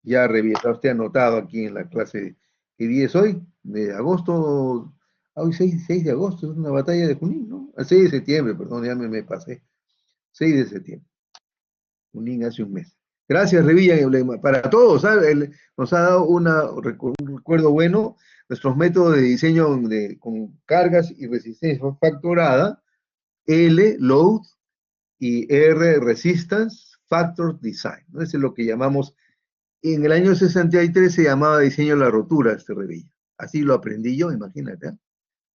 Ya, Revilla, está usted anotado aquí en la clase. ¿Qué día es hoy? De agosto. Hoy 6 de agosto, es una batalla de Junín, ¿no? El 6 de septiembre, perdón, ya me pasé. 6 de septiembre. Junín hace un mes. Gracias, Revilla, para todos, ¿sabe? Nos ha dado un recuerdo bueno. Nuestros métodos de diseño con cargas y resistencia factorada, L, load, y R, resistance, factor design, ¿no? Ese es lo que llamamos, en el año 63 se llamaba diseño de la rotura, Revilla. Así lo aprendí yo, imagínate, ¿eh?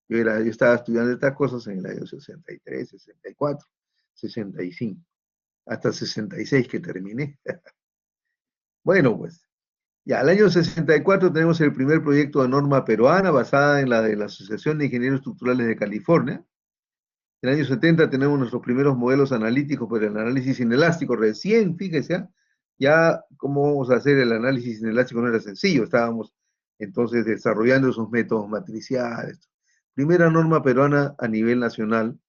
Yo estaba estudiando estas cosas en el año 63, 64, 65, hasta 66 que terminé. Bueno, pues, ya, al año 64 tenemos el primer proyecto de norma peruana basada en la de la Asociación de Ingenieros Estructurales de California. En el año 70 tenemos nuestros primeros modelos analíticos para el análisis inelástico. Recién, fíjese, ya cómo vamos a hacer el análisis inelástico no era sencillo. Estábamos entonces desarrollando esos métodos matriciales. Primera norma peruana a nivel nacional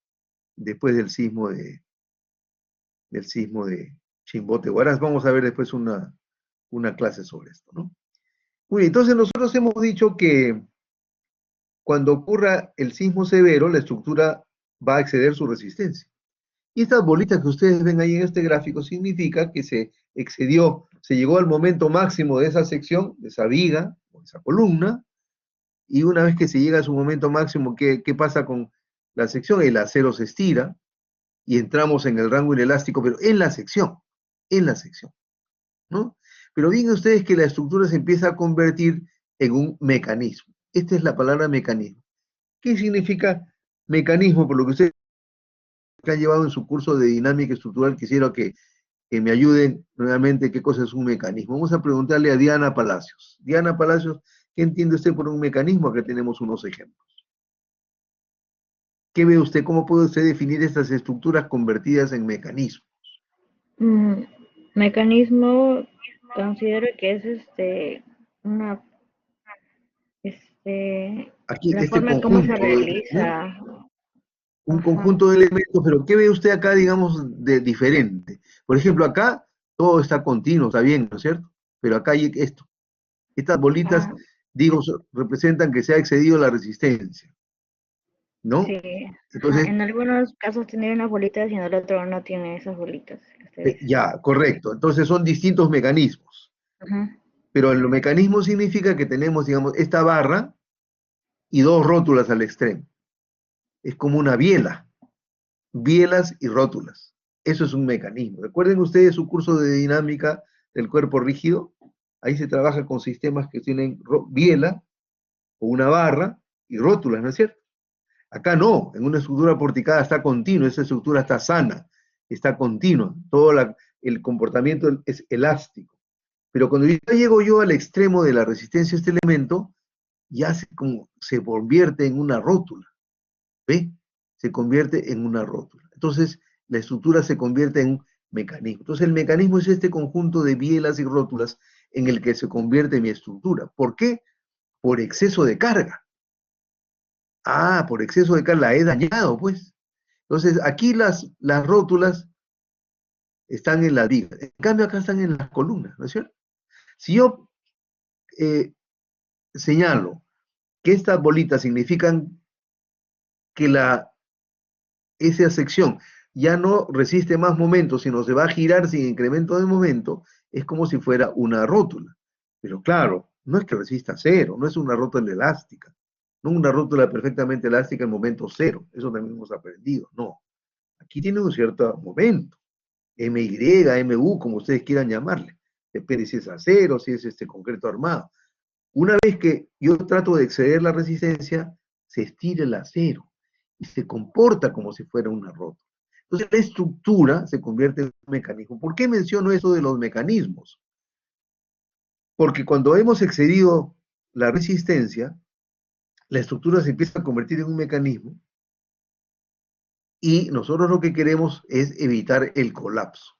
después del sismo de Chimbote. Ahora vamos a ver después una clase sobre esto, ¿no? Muy bien, entonces nosotros hemos dicho que cuando ocurra el sismo severo, la estructura va a exceder su resistencia. Y estas bolitas que ustedes ven ahí en este gráfico significa que se excedió, se llegó al momento máximo de esa sección, de esa viga, o esa columna, y una vez que se llega a su momento máximo, ¿qué pasa con la sección? El acero se estira y entramos en el rango inelástico, pero en la sección, ¿no? Pero bien ustedes que la estructura se empieza a convertir en un mecanismo. Esta es la palabra mecanismo. ¿Qué significa mecanismo? Por lo que ustedes han llevado en su curso de dinámica estructural, quisiera que me ayuden nuevamente qué cosa es un mecanismo. Vamos a preguntarle a Diana Palacios. Diana Palacios, ¿qué entiende usted por un mecanismo? Acá tenemos unos ejemplos. ¿Qué ve usted? ¿Cómo puede usted definir estas estructuras convertidas en mecanismos? Mecanismo, considero que es una Aquí, la este forma en cómo se conjunto, realiza. un Ajá. conjunto de elementos, pero ¿qué ve usted acá, digamos, de diferente? Por ejemplo, acá todo está continuo, está bien, ¿no es cierto? Pero acá hay esto. Estas bolitas, Ah, digo, representan que se ha excedido la resistencia, ¿no? sí. Ajá. Entonces, En algunos casos tiene unas bolitas y en el otro no tiene esas bolitas que usted dice. ya, correcto. Entonces son distintos mecanismos. Ajá. Pero el mecanismo significa que tenemos, digamos, esta barra y dos rótulas al extremo. Es como una biela, bielas y rótulas. Eso es un mecanismo. Recuerden ustedes su curso de dinámica del cuerpo rígido. Ahí se trabaja con sistemas que tienen biela o una barra y rótulas, ¿no es cierto? Acá no, en una estructura porticada está continua, esa estructura está sana, está continua, el comportamiento es elástico. Pero cuando llego yo al extremo de la resistencia a este elemento, ya se convierte en una rótula, ¿ve? Se convierte en una rótula. Entonces, la estructura se convierte en un mecanismo. Entonces, el mecanismo es este conjunto de bielas y rótulas en el que se convierte mi estructura. ¿Por qué? Por exceso de carga. Ah, por exceso de carga la he dañado, pues. Entonces, aquí las rótulas están en la viga. En cambio, acá están en las columnas, ¿no es cierto? Si yo eh, señalo que estas bolitas significan que esa sección ya no resiste más momento, sino se va a girar sin incremento de momento, es como si fuera una rótula. Pero claro, no es que resista cero, no es una rótula elástica, no una rótula perfectamente elástica en momento cero, eso también hemos aprendido, no. Aquí tiene un cierto momento, MY, MU, como ustedes quieran llamarle, depende si es acero, si es este concreto armado. Una vez que yo trato de exceder la resistencia, se estira el acero y se comporta como si fuera una rótula. Entonces la estructura se convierte en un mecanismo. ¿Por qué menciono eso de los mecanismos? Porque cuando hemos excedido la resistencia, la estructura se empieza a convertir en un mecanismo y nosotros lo que queremos es evitar el colapso.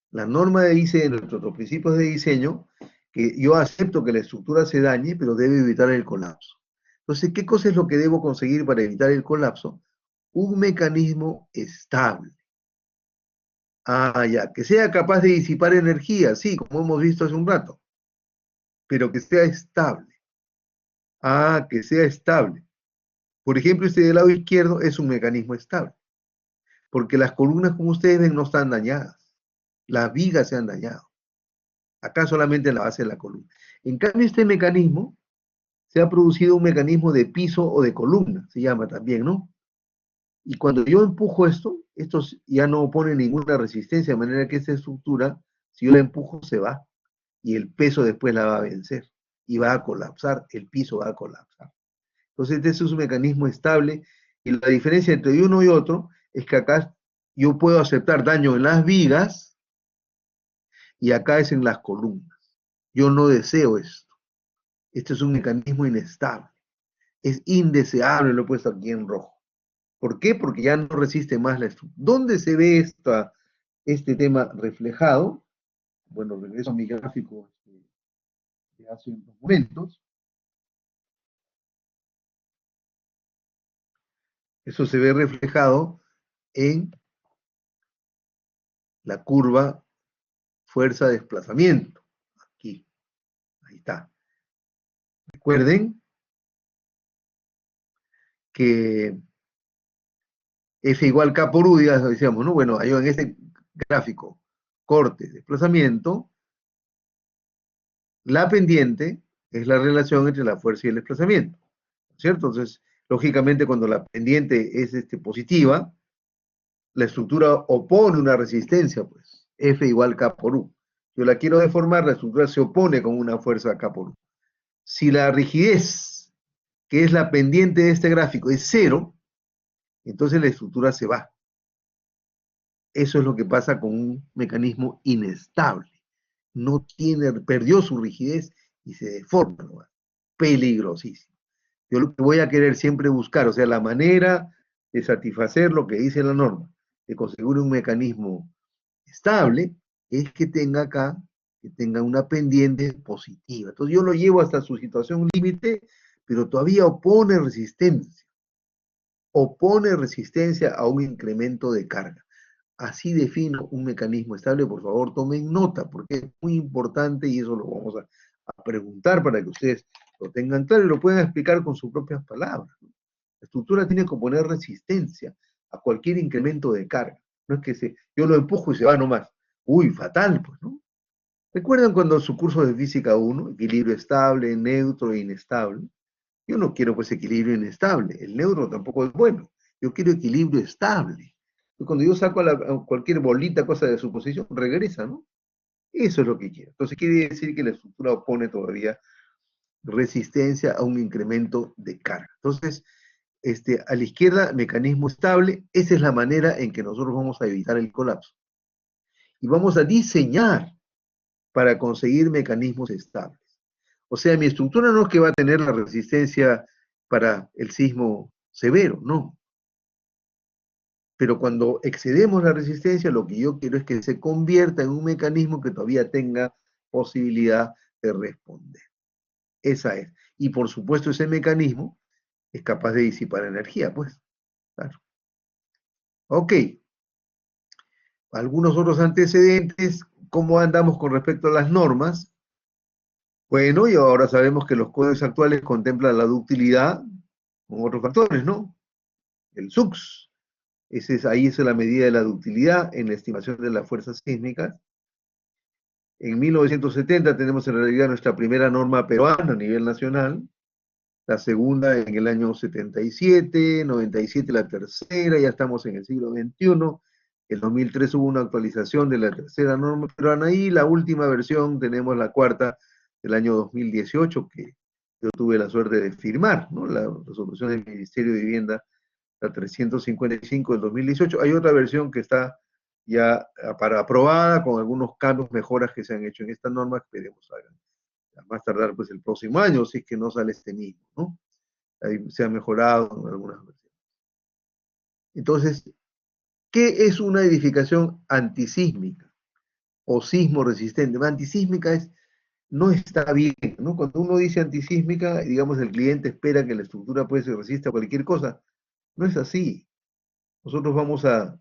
La norma dice en nuestros principios de diseño que yo acepto que la estructura se dañe, pero debe evitar el colapso. Entonces, ¿qué cosa es lo que debo conseguir para evitar el colapso? Un mecanismo estable. Ah, ya, que sea capaz de disipar energía, sí, como hemos visto hace un rato, pero que sea estable. Ah, que sea estable. Por ejemplo, este del lado izquierdo es un mecanismo estable, porque las columnas, como ustedes ven, no están dañadas. Las vigas se han dañado. Acá solamente la base de la columna. En cambio, este mecanismo se ha producido un mecanismo de piso o de columna, se llama también, ¿no? Y cuando yo empujo esto ya no opone ninguna resistencia, de manera que esta estructura, si yo la empujo, se va. Y el peso después la va a vencer. Y va a colapsar, el piso va a colapsar. Entonces, este es un mecanismo estable. Y la diferencia entre uno y otro es que acá yo puedo aceptar daño en las vigas y acá es en las columnas. Yo no deseo esto. Este es un mecanismo inestable. Es indeseable, lo he puesto aquí en rojo. ¿Por qué? Porque ya no resiste más la estructura. ¿Dónde se ve este tema reflejado? Bueno, regreso a mi gráfico de hace unos momentos. Eso se ve reflejado en la curva fuerza-desplazamiento. Aquí, ahí está. Recuerden que F igual K por U, ya decíamos, ¿no? Bueno, yo en este gráfico, corte, desplazamiento, la pendiente es la relación entre la fuerza y el desplazamiento, ¿cierto? Entonces, lógicamente, cuando la pendiente es positiva, la estructura opone una resistencia, pues, F igual K por U. Yo la quiero deformar, la estructura se opone con una fuerza K por U. Si la rigidez, que es la pendiente de este gráfico, es cero, entonces la estructura se va. Eso es lo que pasa con un mecanismo inestable. No perdió su rigidez y se deforma, ¿no? Peligrosísimo. Yo lo que voy a querer siempre buscar, o sea, la manera de satisfacer lo que dice la norma, de conseguir un mecanismo estable, es que tenga acá, que tenga una pendiente positiva. Entonces yo lo llevo hasta su situación límite, pero todavía opone resistencia a un incremento de carga. Así defino un mecanismo estable. Por favor, tomen nota, porque es muy importante y eso lo vamos a preguntar para que ustedes lo tengan claro y lo puedan explicar con sus propias palabras. La estructura tiene que oponer resistencia a cualquier incremento de carga. No es que yo lo empujo y se va nomás. Uy, fatal, pues, ¿no? ¿Recuerdan cuando su curso de física 1, equilibrio estable, neutro e inestable? Yo no quiero pues equilibrio inestable, el neutro tampoco es bueno, yo quiero equilibrio estable. Y cuando yo saco a cualquier bolita, cosa de su posición, regresa, ¿no? Eso es lo que quiero. Entonces quiere decir que la estructura opone todavía resistencia a un incremento de carga. Entonces, a la izquierda, mecanismo estable, esa es la manera en que nosotros vamos a evitar el colapso. Y vamos a diseñar para conseguir mecanismos estables. O sea, mi estructura no es que va a tener la resistencia para el sismo severo, no. Pero cuando excedemos la resistencia, lo que yo quiero es que se convierta en un mecanismo que todavía tenga posibilidad de responder. Esa es. Y por supuesto ese mecanismo es capaz de disipar energía, pues. Claro. Ok. Algunos otros antecedentes, ¿cómo andamos con respecto a las normas? Bueno, y ahora sabemos que los códigos actuales contemplan la ductilidad con otros factores, ¿no? El SUX. Ahí es la medida de la ductilidad en la estimación de las fuerzas sísmicas. En 1970 tenemos en realidad nuestra primera norma peruana a nivel nacional, la segunda en el año 77, 97 la tercera, ya estamos en el siglo XXI. En 2003 hubo una actualización de la tercera norma peruana y la última versión tenemos la cuarta del año 2018, que yo tuve la suerte de firmar, ¿no? La resolución del Ministerio de Vivienda, la 355 del 2018. Hay otra versión que está ya para aprobada, con algunos cambios, mejoras que se han hecho en esta norma, esperemos A más tardar pues el próximo año, si es que no sale este mismo, ¿no? Ahí se ha mejorado en algunas versiones. Entonces, ¿qué es una edificación antisísmica o sismo resistente? Antisísmica es, no está bien, ¿no? Cuando uno dice antisísmica, digamos, el cliente espera que la estructura pues se resista a cualquier cosa. No es así. Nosotros vamos a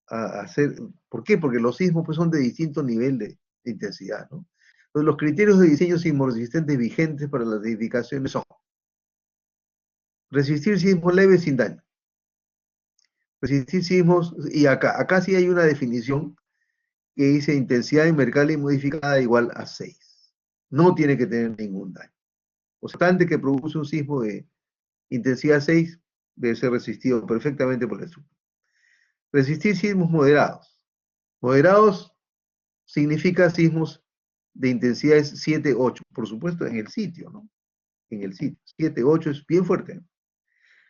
hacer, ¿por qué? Porque los sismos pues son de distinto nivel de intensidad, ¿no? Entonces, los criterios de diseño sismo resistente vigentes para las edificaciones son resistir sismos leves sin daño. Resistir sismos, y acá sí hay una definición que dice intensidad en Mercalli modificada igual a 6. No tiene que tener ningún daño. Obstante que produce un sismo de intensidad 6, debe ser resistido perfectamente por la estructura. Resistir sismos moderados. Moderados significa sismos de intensidades 7, 8. Por supuesto, en el sitio, ¿no? En el sitio. 7, 8 es bien fuerte.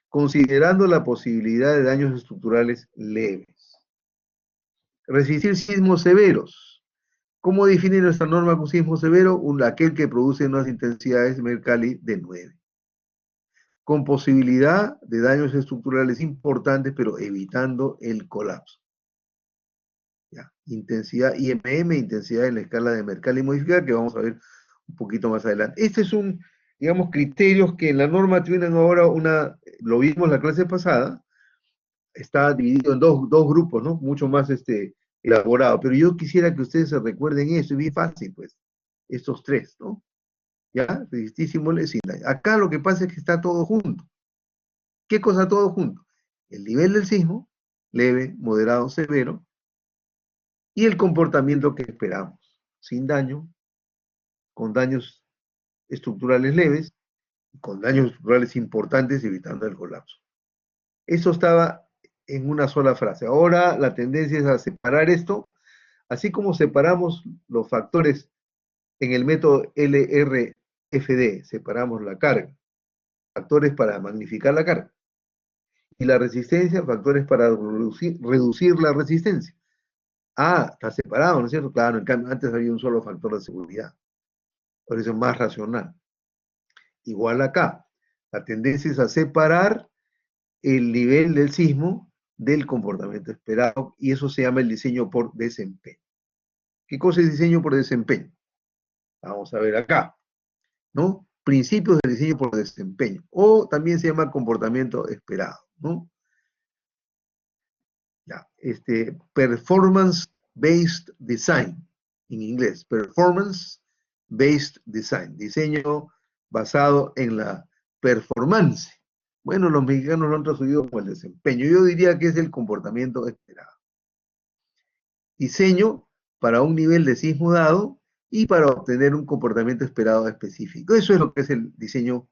Considerando la posibilidad de daños estructurales leves. Resistir sismos severos. ¿Cómo define nuestra norma con sismo severo? Aquel que produce unas intensidades Mercalli de 9. Con posibilidad de daños estructurales importantes, pero evitando el colapso. Ya. Intensidad IMM, intensidad en la escala de Mercalli modificada, que vamos a ver un poquito más adelante. Este es un, digamos, criterios que en la norma tienen ahora lo vimos la clase pasada, está dividido en dos grupos, ¿no? Mucho más elaborado, pero yo quisiera que ustedes se recuerden eso, es bien fácil, pues, estos tres, ¿no? ¿Ya? Resistir símbolos sin daño. Acá lo que pasa es que está todo junto. ¿Qué cosa todo junto? El nivel del sismo, leve, moderado, severo, y el comportamiento que esperamos, sin daño, con daños estructurales leves, y con daños estructurales importantes, evitando el colapso. Eso estaba en una sola frase. Ahora la tendencia es a separar esto, así como separamos los factores en el método LRFD, separamos la carga, factores para magnificar la carga, y la resistencia, factores para reducir la resistencia. Ah, está separado, ¿no es cierto? Claro, en cambio, antes había un solo factor de seguridad, por eso es más racional. Igual acá, la tendencia es a separar el nivel del sismo del comportamiento esperado, y eso se llama el diseño por desempeño. ¿Qué cosa es diseño por desempeño? Vamos a ver acá, ¿no? Principios de diseño por desempeño, o también se llama comportamiento esperado, ¿no? Ya, performance-based design, en inglés, performance-based design, diseño basado en la performance. Bueno, los mexicanos lo han traducido como el desempeño. Yo diría que es el comportamiento esperado. Diseño para un nivel de sismo dado y para obtener un comportamiento esperado específico. Eso es lo que es el diseño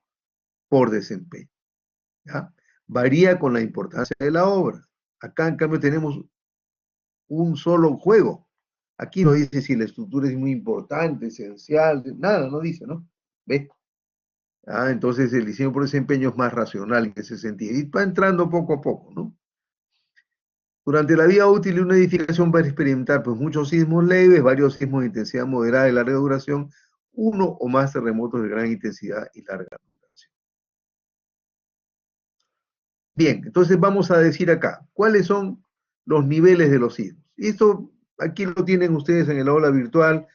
por desempeño. ¿Ya? Varía con la importancia de la obra. Acá, en cambio, tenemos un solo juego. Aquí no dice si la estructura es muy importante, esencial, nada, no dice, ¿no? ¿Ve? Ah, entonces el diseño por desempeño es más racional en ese sentido. Y va entrando poco a poco, ¿no? Durante la vida útil de una edificación va a experimentar pues, muchos sismos leves, varios sismos de intensidad moderada y larga duración, uno o más terremotos de gran intensidad y larga duración. Bien, entonces vamos a decir acá, ¿cuáles son los niveles de los sismos? Y esto aquí lo tienen ustedes en el aula virtual.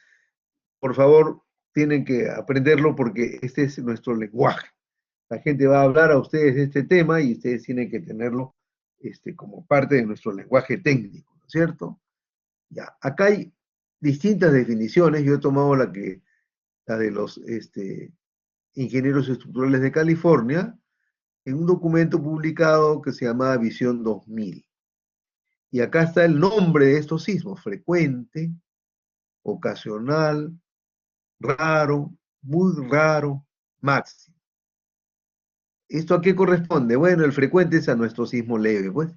Por favor, tienen que aprenderlo porque este es nuestro lenguaje. La gente va a hablar a ustedes de este tema y ustedes tienen que tenerlo como parte de nuestro lenguaje técnico, ¿no es cierto? Ya, acá hay distintas definiciones. Yo he tomado la de los ingenieros estructurales de California en un documento publicado que se llama Visión 2000. Y acá está el nombre de estos sismos: frecuente, ocasional, raro, muy raro, máximo. ¿Esto a qué corresponde? Bueno, el frecuente es a nuestro sismo leve, pues.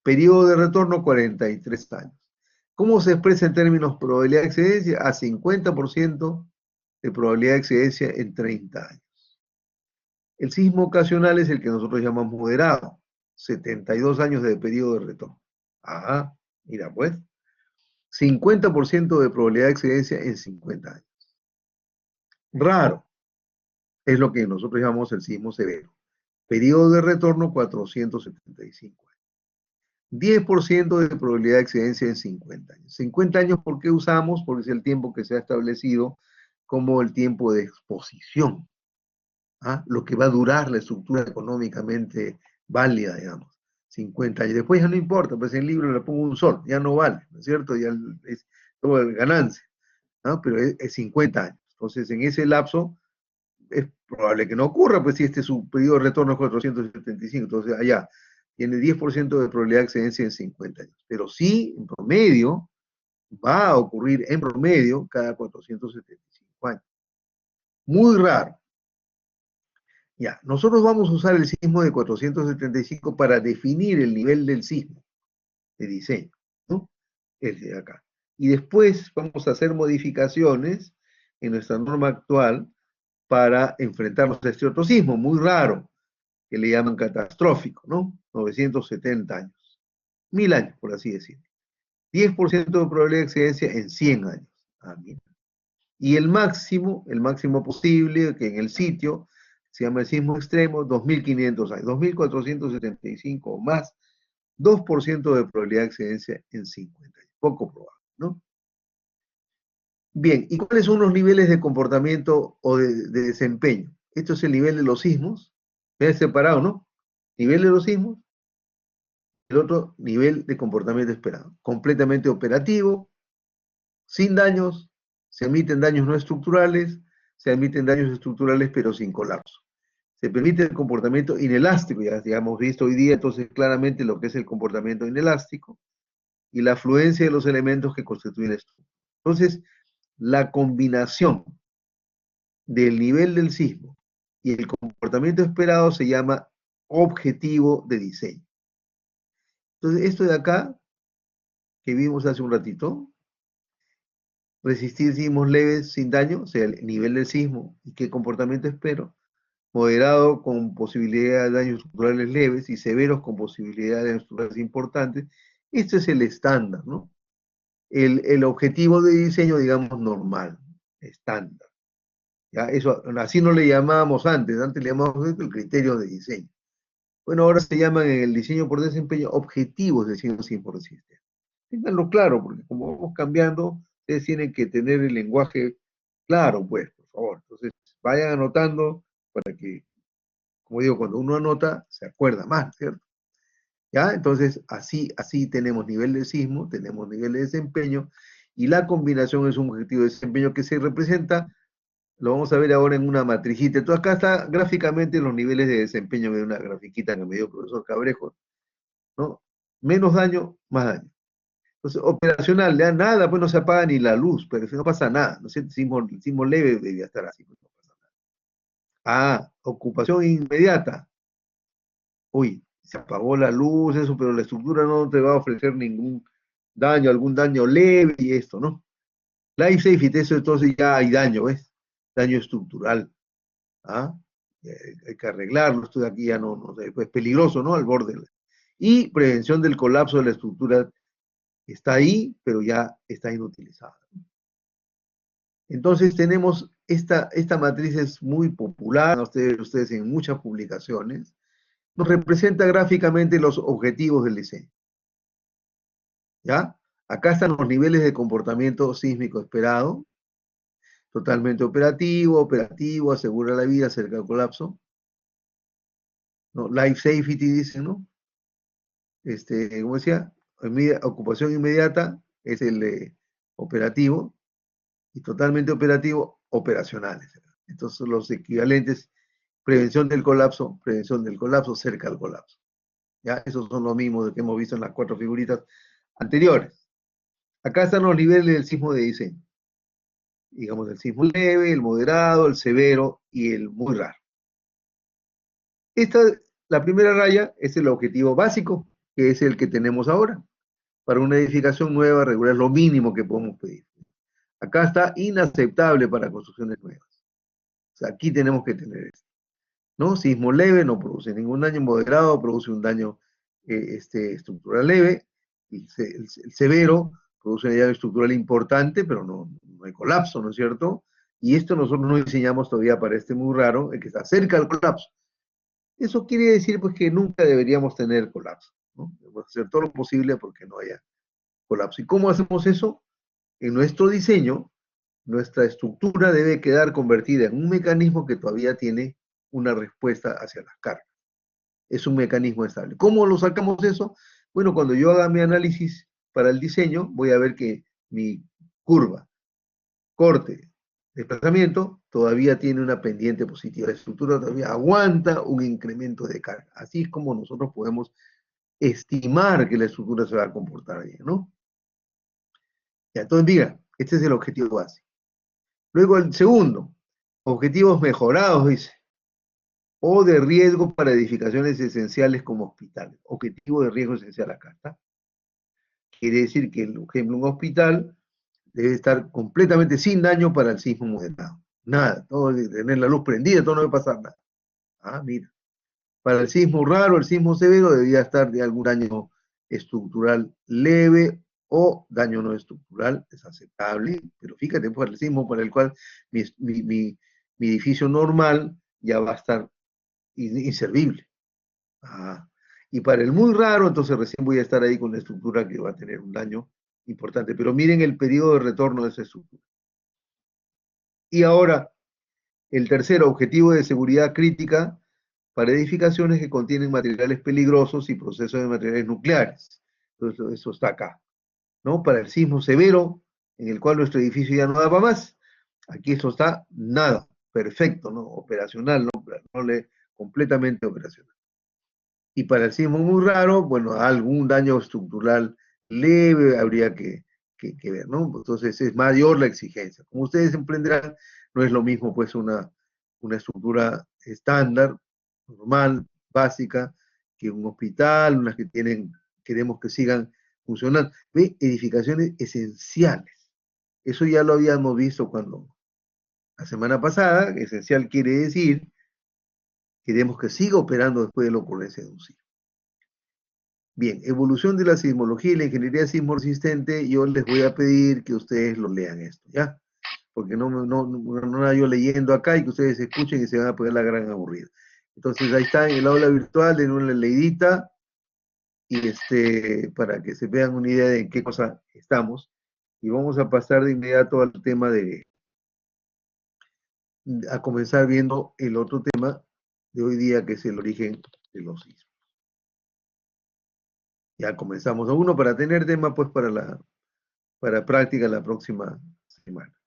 Periodo de retorno, 43 años. ¿Cómo se expresa en términos de probabilidad de excedencia? A 50% de probabilidad de excedencia en 30 años. El sismo ocasional es el que nosotros llamamos moderado, 72 años de periodo de retorno. Ajá, mira pues, 50% de probabilidad de excedencia en 50 años. Raro. Es lo que nosotros llamamos el sismo severo. Periodo de retorno 475 años. 10% de probabilidad de excedencia en 50 años. 50 años, ¿por qué usamos? Porque es el tiempo que se ha establecido como el tiempo de exposición. ¿Ah? Lo que va a durar la estructura económicamente válida, digamos. 50 años. Después ya no importa, pues en el libro le pongo un sol, ya no vale, ¿no es cierto? Ya es todo de ganancia, ¿no? Pero es 50 años. Entonces, en ese lapso, es probable que no ocurra, pues si este es su periodo de retorno es 475, entonces allá tiene 10% de probabilidad de excedencia en 50 años. Pero sí, en promedio, va a ocurrir en promedio cada 475 años. Muy raro. Ya, nosotros vamos a usar el sismo de 475 para definir el nivel del sismo de diseño, ¿no? El de acá. Y después vamos a hacer modificaciones en nuestra norma actual para enfrentarnos a este otro sismo, muy raro, que le llaman catastrófico, ¿no? 970 años. 1000 años, por así decirlo. 10% de probabilidad de excedencia en 100 años. Ah, mira. Y el máximo posible, que en el sitio se llama el sismo extremo, 2500 años, 2475 o más, 2% de probabilidad de excedencia en 50 años. Poco probable, ¿no? Bien, ¿y cuáles son los niveles de comportamiento o de desempeño? Esto es el nivel de los sismos, es separado, ¿no? Nivel de los sismos, el otro nivel de comportamiento esperado. Completamente operativo, sin daños, se emiten daños no estructurales, se emiten daños estructurales pero sin colapso. Se permite el comportamiento inelástico, ya hemos visto hoy día entonces claramente lo que es el comportamiento inelástico y la afluencia de los elementos que constituyen esto. Entonces, la combinación del nivel del sismo y el comportamiento esperado se llama objetivo de diseño. Entonces, esto de acá, que vimos hace un ratito, resistir sismos leves sin daño, o sea, el nivel del sismo y qué comportamiento espero, moderado con posibilidad de daños estructurales leves y severos con posibilidad de daños estructurales importantes. Este es el estándar, ¿no? El objetivo de diseño, digamos, normal, estándar. ¿Ya? Eso, así no le llamábamos antes le llamábamos el criterio de diseño. Bueno, ahora se llaman en el diseño por desempeño objetivos de diseño sin por resistencia. Ténganlo claro, porque como vamos cambiando, ustedes tienen que tener el lenguaje claro, pues, por favor. Entonces, vayan anotando para que, como digo, cuando uno anota, se acuerda más, ¿cierto? ¿Ya? Entonces, así tenemos nivel de sismo, tenemos nivel de desempeño, y la combinación es un objetivo de desempeño que se representa, lo vamos a ver ahora en una matricita. Entonces, acá está gráficamente los niveles de desempeño de una grafiquita que me dio el profesor Cabrejo, ¿no? Menos daño, más daño. Entonces, operacional, ya nada, pues no se apaga ni la luz, pero no pasa nada, ¿no es cierto? El sismo leve debía estar así, pues no pasa nada. Ah, ocupación inmediata. Uy, se apagó la luz, eso, pero la estructura no te va a ofrecer ningún daño, algún daño leve y esto, ¿no? Life safety, eso entonces ya hay daño, ¿ves? Daño estructural. ¿Ah? Hay que arreglarlo, esto de aquí ya no es peligroso, ¿no? Al borde. Y prevención del colapso de la estructura está ahí, pero ya está inutilizada. Entonces tenemos esta matriz es muy popular, ustedes en muchas publicaciones, nos representa gráficamente los objetivos del diseño. ¿Ya? Acá están los niveles de comportamiento sísmico esperado, totalmente operativo, asegura la vida cerca del colapso. ¿No? Life safety dicen, ¿no? Como decía, ocupación inmediata es el operativo y totalmente operativo, operacionales. Entonces son los equivalentes, prevención del colapso, cerca al colapso. ¿Ya? Esos son los mismos que hemos visto en las 4 figuritas anteriores. Acá están los niveles del sismo de diseño. Digamos, el sismo leve, el moderado, el severo y el muy raro. La primera raya es el objetivo básico, que es el que tenemos ahora. Para una edificación nueva, regular, es lo mínimo que podemos pedir. Acá está inaceptable para construcciones nuevas. O sea, aquí tenemos que tener esto. ¿No? Sismo leve no produce ningún daño, moderado produce un daño estructural leve, y el severo produce un daño estructural importante, pero no hay colapso, ¿no es cierto? Y esto nosotros no diseñamos todavía para este muy raro, el que está cerca del colapso. Eso quiere decir pues que nunca deberíamos tener colapso, ¿no? Debemos hacer todo lo posible porque no haya colapso. ¿Y cómo hacemos eso? En nuestro diseño, nuestra estructura debe quedar convertida en un mecanismo que todavía tiene una respuesta hacia las cargas. Es un mecanismo estable. ¿Cómo lo sacamos eso? Bueno, cuando yo haga mi análisis para el diseño, voy a ver que mi curva, corte, desplazamiento, todavía tiene una pendiente positiva. La estructura todavía aguanta un incremento de carga. Así es como nosotros podemos estimar que la estructura se va a comportar bien, ¿no? Ya, entonces, mira, este es el objetivo básico. Luego el segundo, objetivos mejorados, dice, o de riesgo para edificaciones esenciales como hospitales. Objetivo de riesgo esencial acá, ¿está? Quiere decir que, por ejemplo, un hospital debe estar completamente sin daño para el sismo moderado. Nada, todo debe tener la luz prendida, todo no debe pasar nada. Ah, mira. Para el sismo raro, el sismo severo, debía estar de algún daño estructural leve o daño no estructural, es aceptable, pero fíjate, para el sismo para el cual mi edificio normal ya va a estar inservible. Ah, y para el muy raro, entonces recién voy a estar ahí con la estructura que va a tener un daño importante. Pero miren el periodo de retorno de esa estructura. Y ahora, el tercer objetivo de seguridad crítica para edificaciones que contienen materiales peligrosos y procesos de materiales nucleares. Entonces, eso está acá, ¿no? Para el sismo severo, en el cual nuestro edificio ya no daba más. Aquí esto está nada, perfecto, ¿no? Operacional, ¿no? Completamente operacional. Y para el sismo muy raro, bueno, algún daño estructural leve habría que ver, ¿no? Entonces es mayor la exigencia. Como ustedes emprenderán, no es lo mismo pues una estructura estándar, normal, básica, que un hospital, unas que queremos que sigan funcionando. ¿Ve? Edificaciones esenciales. Eso ya lo habíamos visto la semana pasada. Esencial quiere decir queremos que siga operando después de la ocurrencia de un sismo. Bien, evolución de la sismología y la ingeniería sismo resistente, yo les voy a pedir que ustedes lo lean esto, ¿ya? Porque no yo leyendo acá y que ustedes escuchen y se van a poner la gran aburrida. Entonces ahí está en el aula virtual, den una leidita y para que se vean una idea de en qué cosa estamos. Y vamos a pasar de inmediato al tema a comenzar viendo el otro tema de hoy día, que es el origen de los sismos. Ya comenzamos a uno para tener tema pues para práctica la próxima semana.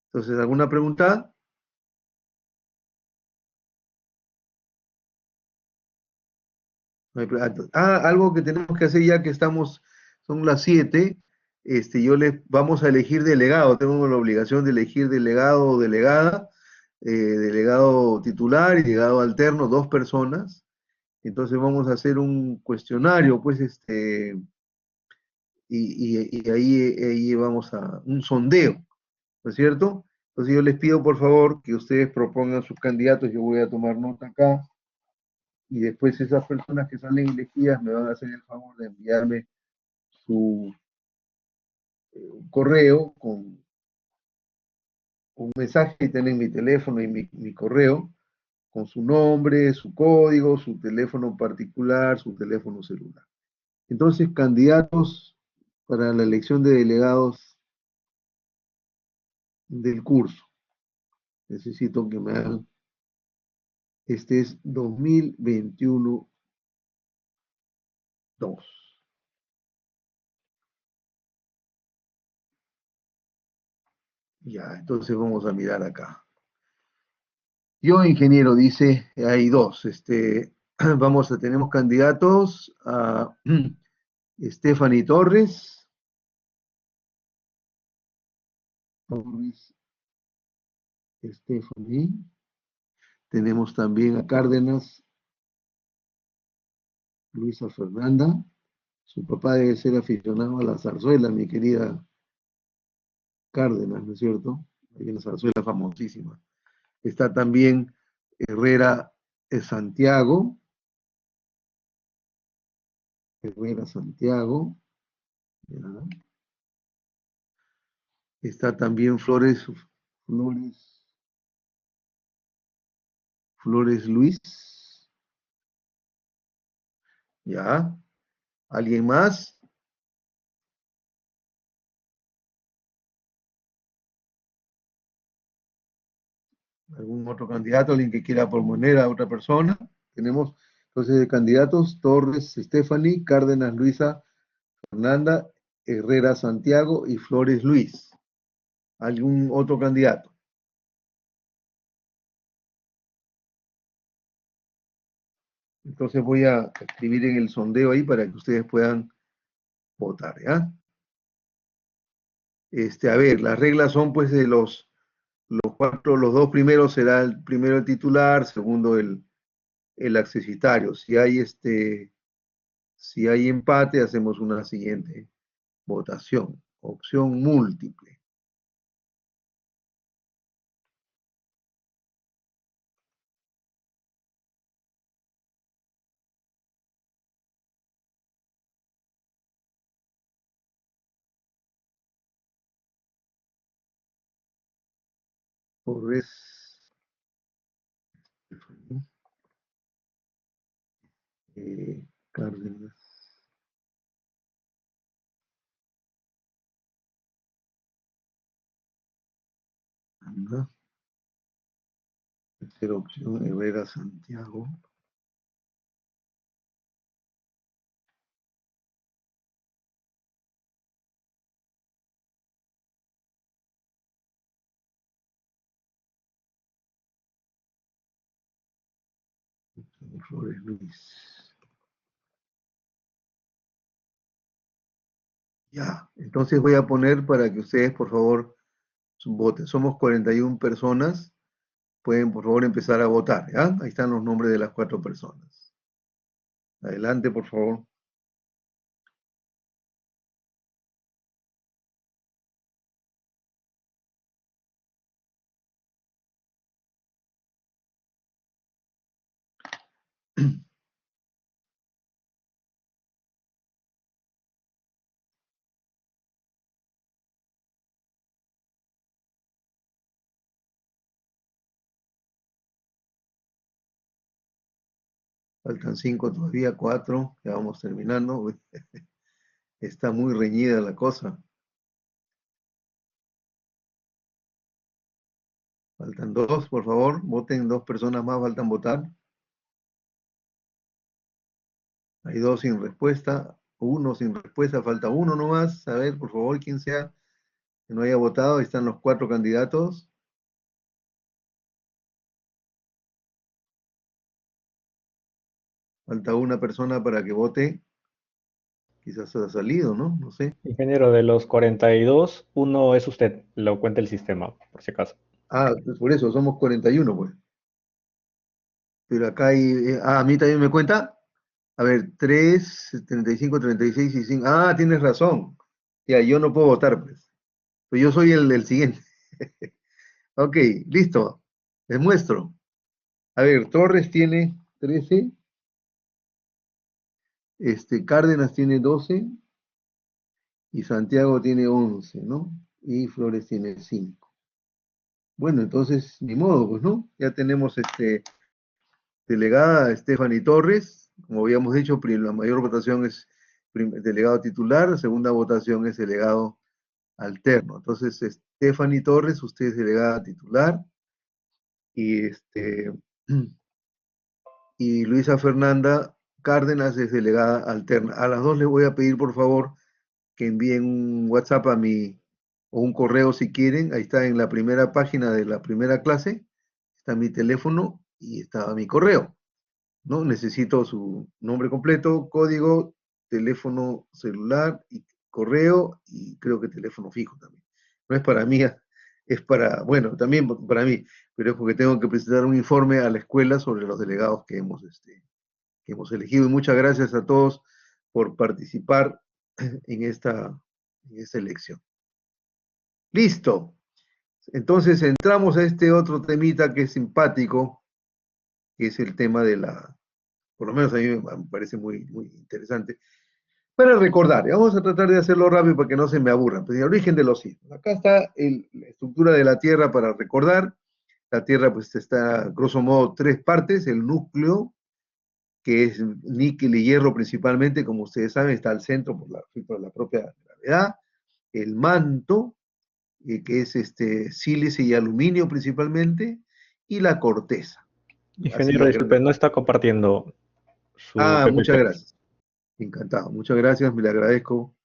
Entonces, ¿alguna pregunta? No hay algo que tenemos que hacer ya que son las 7, vamos a elegir delegado, tengo la obligación de elegir delegado o delegada, delegado titular y delegado alterno, 2 personas. Entonces vamos a hacer un cuestionario, pues, y ahí vamos a un sondeo, ¿no es cierto? Entonces yo les pido por favor que ustedes propongan sus candidatos, yo voy a tomar nota acá, y después esas personas que salen elegidas me van a hacer el favor de enviarme su correo con un mensaje, y tienen mi teléfono y mi correo, con su nombre, su código, su teléfono particular, su teléfono celular. Entonces, candidatos para la elección de delegados del curso. Necesito que me hagan. Este es 2021-2. Ya, entonces vamos a mirar acá. Yo, ingeniero, dice, hay 2. Tenemos candidatos a Stephanie Torres. Stephanie. Tenemos también a Cárdenas, Luisa Fernanda. Su papá debe ser aficionado a la zarzuela, mi querida Cárdenas, ¿no es cierto? Hay una zarzuela famosísima. Está también Herrera Santiago. Herrera Santiago. ¿Ya? Está también Flores Luis. Ya. ¿Alguien más? ¿Algún otro candidato? ¿Alguien que quiera proponer a otra persona? Tenemos entonces de candidatos: Torres Stephanie, Cárdenas Luisa, Fernanda, Herrera Santiago y Flores Luis. ¿Algún otro candidato? Entonces voy a escribir en el sondeo ahí para que ustedes puedan votar, ¿ya? A ver, las reglas son pues de los cuatro, los dos primeros será el primero el titular, segundo el accesitario. Si hay empate, hacemos una siguiente votación. Opción múltiple. Torres. Cárdenas. Anda. Tercera opción, Herrera Santiago. Flores Luis. Ya, entonces voy a poner para que ustedes, por favor, voten. Somos 41 personas. Pueden, por favor, empezar a votar, ¿ya? Ahí están los nombres de las 4 personas. Adelante, por favor. Faltan 5 todavía, 4. Ya vamos terminando. Está muy reñida la cosa. Faltan 2, por favor. Voten, 2 personas más faltan votar. Hay 2 sin respuesta. 1 sin respuesta. Falta 1 nomás. A ver, por favor, quien sea que no haya votado. Ahí están los 4 candidatos. Falta una persona para que vote. Quizás ha salido, ¿no? No sé. Ingeniero, de los 42, uno es usted, lo cuenta el sistema, por si acaso. Ah, pues por eso, somos 41, pues. Pero acá hay... a mí también me cuenta. A ver, 3, 35, 36 y 5. Ah, tienes razón. Ya, yo no puedo votar, pues. Pues yo soy el siguiente. Ok, listo. Les muestro. A ver, Torres tiene 13. Cárdenas tiene 12. Y Santiago tiene 11, ¿no? Y Flores tiene 5. Bueno, entonces, ni modo, pues, ¿no? Ya tenemos delegada Stephanie Torres. Como habíamos dicho, la mayor votación es delegado titular, segunda votación es delegado alterno. Entonces, Stephanie Torres, usted es delegada titular, y, y Luisa Fernanda Cárdenas es delegada alterna. A las dos les voy a pedir, por favor, que envíen un WhatsApp a mí, o un correo si quieren. Ahí está en la primera página de la primera clase, está mi teléfono y está mi correo, ¿no? Necesito su nombre completo, código, teléfono celular y correo, y creo que teléfono fijo también. No es para mí, es para, bueno, también para mí, pero es porque tengo que presentar un informe a la escuela sobre los delegados que hemos elegido. Y muchas gracias a todos por participar en esta elección. Listo. Entonces entramos a este otro temita que es simpático, que es el tema de por lo menos a mí me parece muy, muy interesante, Para recordar, vamos a tratar de hacerlo rápido para que no se me aburran. Pues, el origen de los sismos. Acá está la estructura de la Tierra para recordar. La Tierra pues está, grosso modo, tres partes. El núcleo, que es níquel y hierro principalmente, como ustedes saben, está al centro por la propia gravedad. El manto, que es sílice y aluminio principalmente, y la corteza. Así Ingeniero, a disculpe, grandes no rasgos. está compartiendo su Muchas PPT. gracias. Encantado. Muchas gracias. Me le agradezco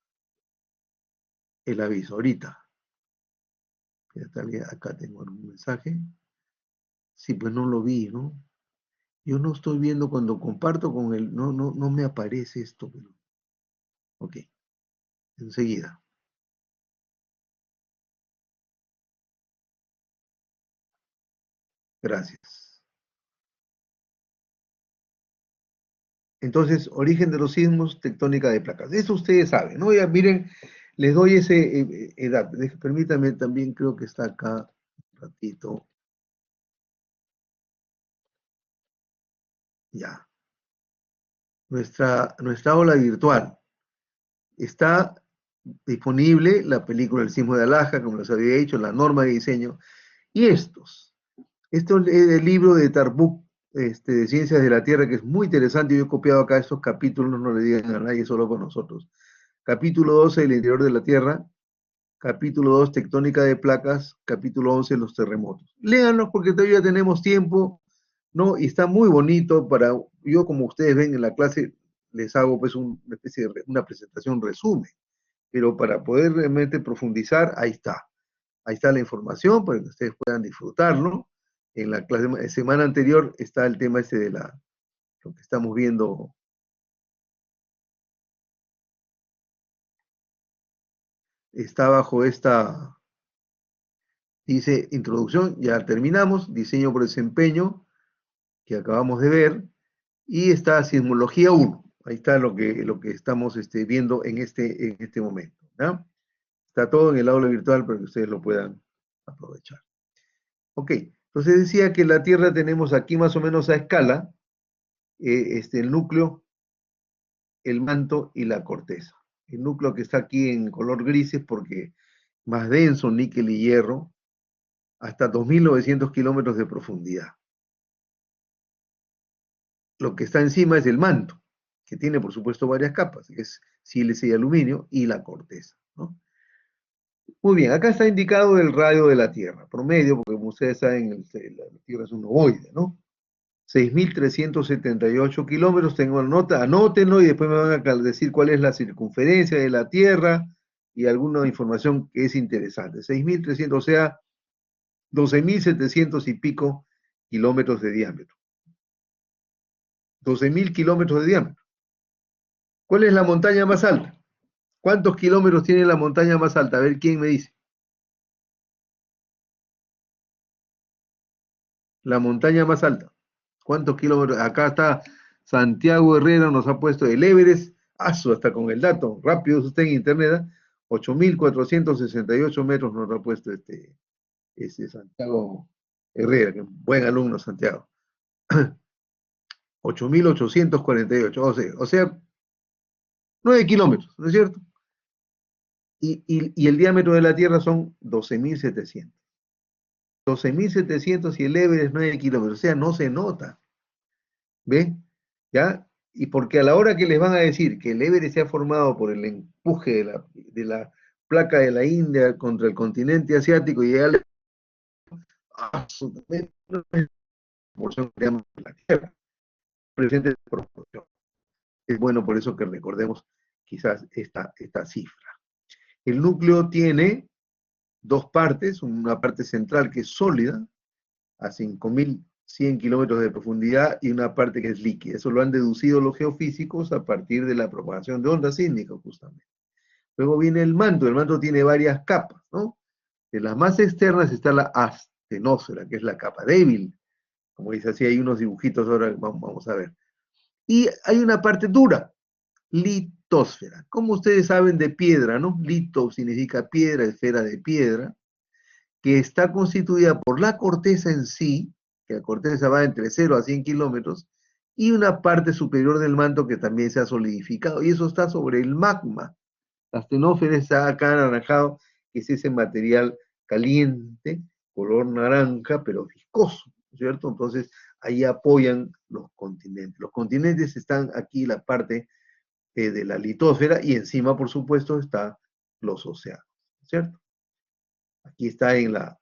el aviso. Ahorita. Acá tengo un mensaje. Sí, pues no lo vi, ¿no? Yo no estoy viendo cuando comparto con él. No me aparece esto, pero. Ok. Enseguida. Gracias. Entonces, origen de los sismos, tectónica de placas. Eso ustedes saben, ¿no? Ya miren, les doy ese edad. Permítanme también, creo que está acá un ratito. Ya. Nuestra aula virtual. Está disponible la película El sismo de Alaska, como les había dicho, la norma de diseño. Y esto es el libro de Tarbuk, de Ciencias de la Tierra, que es muy interesante. Yo he copiado acá estos capítulos, no le digan a nadie, solo con nosotros. Capítulo 12, el interior de la Tierra. Capítulo 2, tectónica de placas. Capítulo 11, los terremotos. Léanlos porque todavía tenemos tiempo, ¿no? Y está muy bonito para, yo como ustedes ven en la clase, les hago pues una especie de una presentación resumen, pero para poder realmente profundizar, ahí está. Ahí está la información para que ustedes puedan disfrutarlo. En la clase, semana anterior está el tema de lo que estamos viendo. Está bajo dice introducción, ya terminamos, diseño por desempeño, que acabamos de ver, y está sismología 1. Ahí está lo que estamos viendo en este momento, ¿ya? Está todo en el aula virtual para que ustedes lo puedan aprovechar. Ok, entonces decía que la Tierra tenemos aquí más o menos a escala, el núcleo, el manto y la corteza. El núcleo que está aquí en color grises porque más denso, níquel y hierro, hasta 2.900 kilómetros de profundidad. Lo que está encima es el manto, que tiene por supuesto varias capas, que es sílice y aluminio, y la corteza, ¿no? Muy bien, acá está indicado el radio de la Tierra, promedio, porque como ustedes saben, la Tierra es un ovoide, ¿no? 6.378 kilómetros, tengo la nota, anótenlo y después me van a decir cuál es la circunferencia de la Tierra y alguna información que es interesante. 6.300, o sea, 12.700 y pico kilómetros de diámetro. 12.000 kilómetros de diámetro. ¿Cuál es la montaña más alta? ¿Cuántos kilómetros tiene la montaña más alta? A ver quién me dice. La montaña más alta. ¿Cuántos kilómetros? Acá está Santiago Herrera, nos ha puesto el Everest, hasta con el dato, rápido usted en internet, 8.468 metros nos ha puesto Santiago Herrera, que buen alumno Santiago. 8.848, o sea, 9 kilómetros, ¿no es cierto? Y el diámetro de la Tierra son 12.700. 12.700 y el Everest 9 kilómetros, o sea, no se nota. ¿Ve? ¿Ya? Y porque a la hora que les van a decir que el Everest se ha formado por el empuje de la placa de la India contra el continente asiático y ya absolutamente no es proporción que llaman la Tierra, presente proporción. Es bueno por eso que recordemos quizás esta cifra. El núcleo tiene dos partes, una parte central que es sólida, a 5.100 kilómetros de profundidad, y una parte que es líquida. Eso lo han deducido los geofísicos a partir de la propagación de ondas sísmicas, justamente. Luego viene el manto tiene varias capas, ¿no? De las más externas está la astenósfera, que es la capa débil. Como dice así, hay unos dibujitos ahora que vamos a ver. Y hay una parte dura, litósfera. Como ustedes saben de piedra, ¿no? Lito significa piedra, esfera de piedra, que está constituida por la corteza en sí, que la corteza va entre 0 a 100 kilómetros, y una parte superior del manto que también se ha solidificado, y eso está sobre el magma. La astenósfera está acá anaranjado, que es ese material caliente, color naranja, pero viscoso, ¿cierto? Entonces, ahí apoyan los continentes. Los continentes están aquí, la parte de la litosfera, y encima, por supuesto, están los océanos, ¿cierto? Aquí está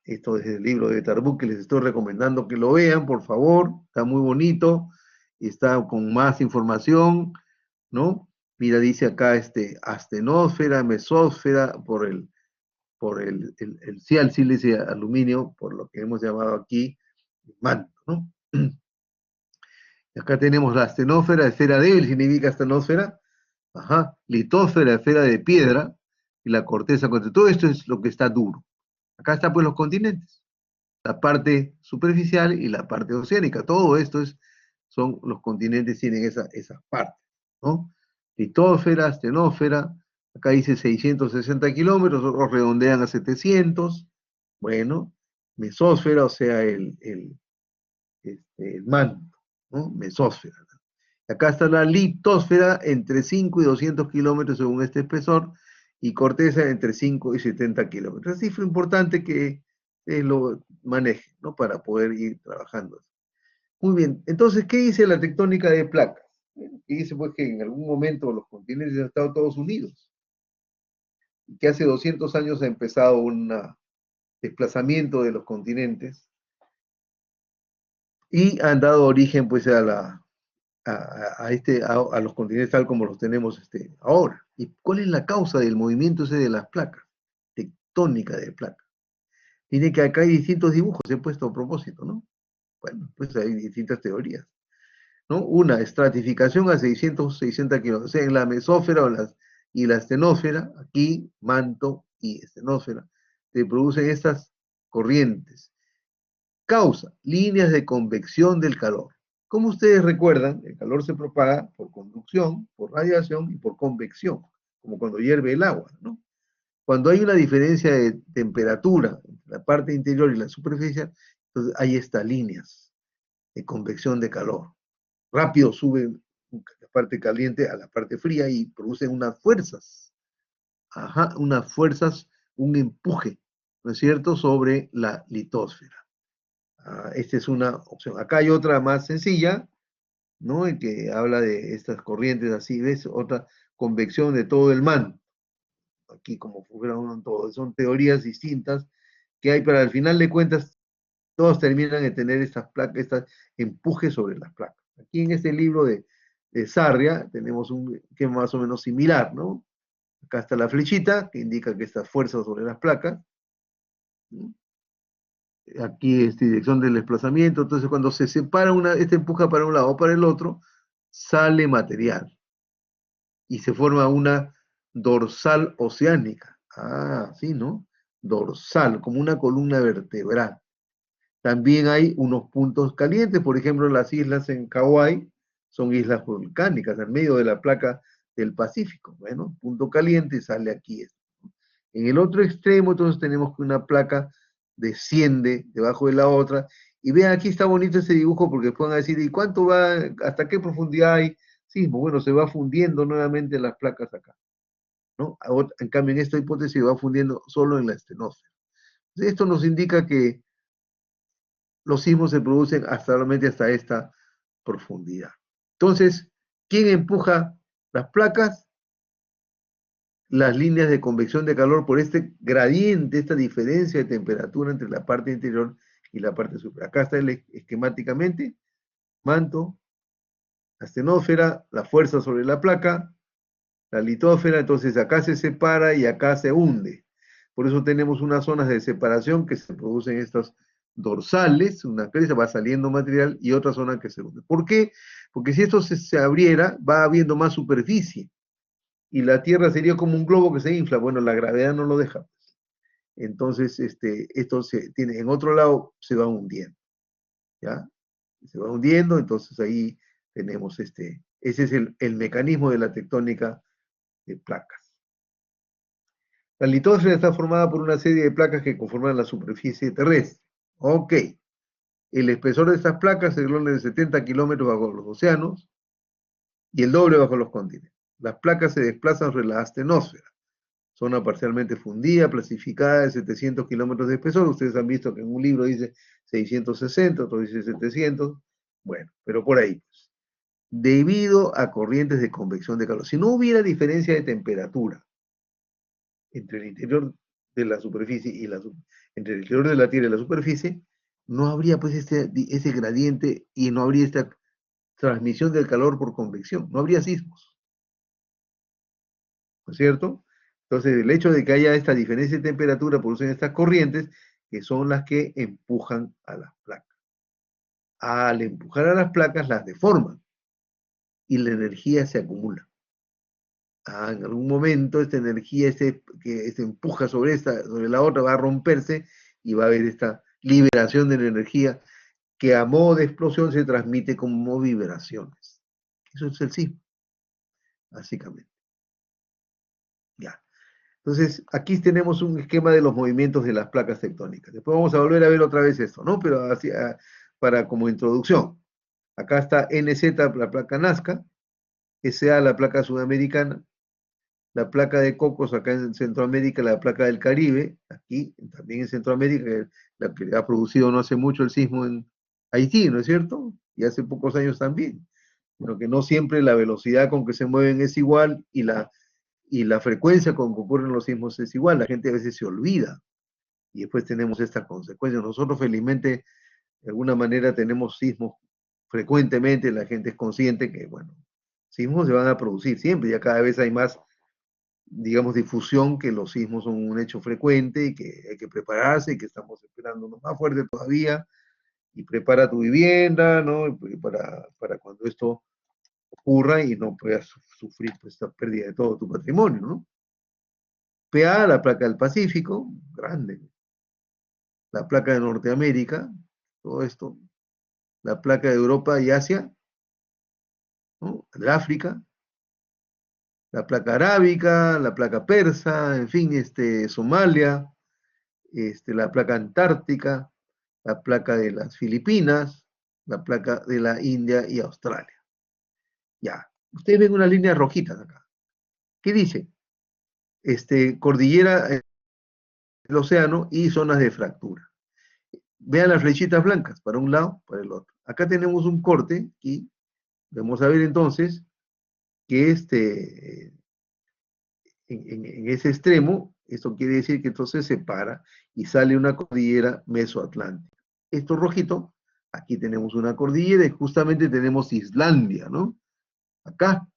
esto es el libro de Tarbuk, que les estoy recomendando que lo vean, por favor, está muy bonito, está con más información, ¿no? Mira, dice acá astenósfera, mesósfera, el cial, sílice, aluminio, por lo que hemos llamado aquí manto, ¿no? Acá tenemos la astenósfera, esfera débil, significa astenósfera, ajá, litósfera, esfera de piedra, y la corteza, todo esto es lo que está duro. Acá están pues los continentes, la parte superficial y la parte oceánica, todo esto son los continentes, tienen esas partes, ¿no? Litósfera, astenósfera, acá dice 660 kilómetros, otros redondean a 700, bueno, mesósfera, o sea, el manto, ¿no? Mesósfera. Acá está la litósfera, entre 5 y 200 kilómetros según este espesor, y corteza entre 5 y 70 kilómetros. Es cifra importante que lo maneje, ¿no? Para poder ir trabajando. Muy bien, entonces, ¿qué dice la tectónica de placas? Que dice pues que en algún momento los continentes han estado todos unidos, y que hace 200 años ha empezado un desplazamiento de los continentes, y han dado origen pues a los continentes tal como los tenemos ahora. ¿Y cuál es la causa del movimiento ese de las placas? Tectónica de placas. Tiene que acá hay distintos dibujos, he puesto a propósito, ¿no? Bueno, pues hay distintas teorías, ¿no? Una, estratificación a 660 kilómetros, o sea, en la mesósfera y la astenósfera, aquí, manto y astenósfera, se producen estas corrientes. Causa, líneas de convección del calor. Como ustedes recuerdan, el calor se propaga por conducción, por radiación y por convección, como cuando hierve el agua, ¿no? Cuando hay una diferencia de temperatura entre la parte interior y la superficie, entonces hay estas líneas de convección de calor. Rápido suben la parte caliente a la parte fría y producen unas fuerzas, unas fuerzas, un empuje, ¿no es cierto?, sobre la litosfera. Esta es una opción. Acá hay otra más sencilla, ¿no?, en que habla de estas corrientes así, ¿ves? Otra convección de todo el manto. Aquí como fuera uno todo. Son teorías distintas que hay, pero al final de cuentas todos terminan de tener estas placas, estos empujes sobre las placas. Aquí en este libro de Sarria tenemos un que es más o menos similar, ¿no? Acá está la flechita que indica que estas fuerzas sobre las placas, ¿no? Aquí es dirección del desplazamiento, entonces cuando se separa esta empuja para un lado o para el otro, sale material y se forma una dorsal oceánica. Sí, ¿no? Dorsal, como una columna vertebral. También hay unos puntos calientes, por ejemplo, las islas en Hawái son islas volcánicas, en medio de la placa del Pacífico. Bueno, punto caliente sale aquí esto. En el otro extremo, entonces tenemos que una placa desciende debajo de la otra. Y vean, aquí está bonito ese dibujo porque pueden decir, ¿y cuánto va, hasta qué profundidad hay sismo? Bueno, se va fundiendo nuevamente las placas acá, ¿no? En cambio, en esta hipótesis va fundiendo solo en la astenósfera. Esto nos indica que los sismos se producen solamente hasta esta profundidad. Entonces, ¿quién empuja las placas? Las líneas de convección de calor por este gradiente, esta diferencia de temperatura entre la parte interior y la parte superior. Acá está esquemáticamente, manto, astenósfera, la fuerza sobre la placa, la litósfera, entonces acá se separa y acá se hunde. Por eso tenemos unas zonas de separación que se producen estas dorsales, una cresta, va saliendo material y otra zona que se hunde. ¿Por qué? Porque si esto se abriera, va habiendo más superficie y la Tierra sería como un globo que se infla. Bueno, la gravedad no lo deja. Entonces, esto en otro lado se va hundiendo, ¿ya? Se va hundiendo, entonces ahí tenemos ese es el mecanismo de la tectónica de placas. La litosfera está formada por una serie de placas que conforman la superficie terrestre. Ok. El espesor de estas placas es de 70 kilómetros bajo los océanos y el doble bajo los continentes. Las placas se desplazan sobre la astenosfera. Zona parcialmente fundida, clasificada de 700 kilómetros de espesor. Ustedes han visto que en un libro dice 660, otro dice 700. Bueno, pero por ahí. Pues. Debido a corrientes de convección de calor. Si no hubiera diferencia de temperatura entre el interior de la superficie y entre el interior de la Tierra y la superficie, no habría pues ese gradiente y no habría esta transmisión del calor por convección, no habría sismos. ¿No es cierto? Entonces, el hecho de que haya esta diferencia de temperatura producen estas corrientes que son las que empujan a las placas. Al empujar a las placas, las deforman y la energía se acumula. En algún momento esta energía que se empuja sobre la otra va a romperse y va a haber esta liberación de la energía que a modo de explosión se transmite como vibraciones. Eso es el sismo, básicamente. Ya. Entonces, aquí tenemos un esquema de los movimientos de las placas tectónicas. Después vamos a volver a ver otra vez esto, ¿no? Pero así, para como introducción. Acá está NZ, la placa Nazca, SA, la placa sudamericana, la placa de Cocos acá en Centroamérica, la placa del Caribe, aquí también en Centroamérica, la que ha producido no hace mucho el sismo en Haití, ¿no es cierto? Y hace pocos años también. Pero que no siempre la velocidad con que se mueven es igual y la frecuencia con que ocurren los sismos es igual. La gente a veces se olvida y después tenemos estas consecuencias. Nosotros felizmente de alguna manera tenemos sismos frecuentemente, la gente es consciente que, bueno, sismos se van a producir siempre, ya cada vez hay más, digamos, difusión que los sismos son un hecho frecuente y que hay que prepararse y que estamos esperando uno más fuerte todavía y prepara tu vivienda, ¿no? Para cuando esto ocurra y no puedas sufrir pues, esta pérdida de todo tu patrimonio, ¿no? PA, la placa del Pacífico, grande. La placa de Norteamérica, todo esto. La placa de Europa y Asia, ¿no? De África. La placa arábica, la placa persa, en fin, Somalia, la placa antártica, la placa de las Filipinas, la placa de la India y Australia. Ya, ustedes ven unas líneas rojitas acá. ¿Qué dice? Cordillera del océano y zonas de fractura. Vean las flechitas blancas, para un lado, para el otro. Acá tenemos un corte, y vamos a ver entonces que en ese extremo, esto quiere decir que entonces se para y sale una cordillera mesoatlántica. Esto rojito, aquí tenemos una cordillera y justamente tenemos Islandia, ¿no? Acá,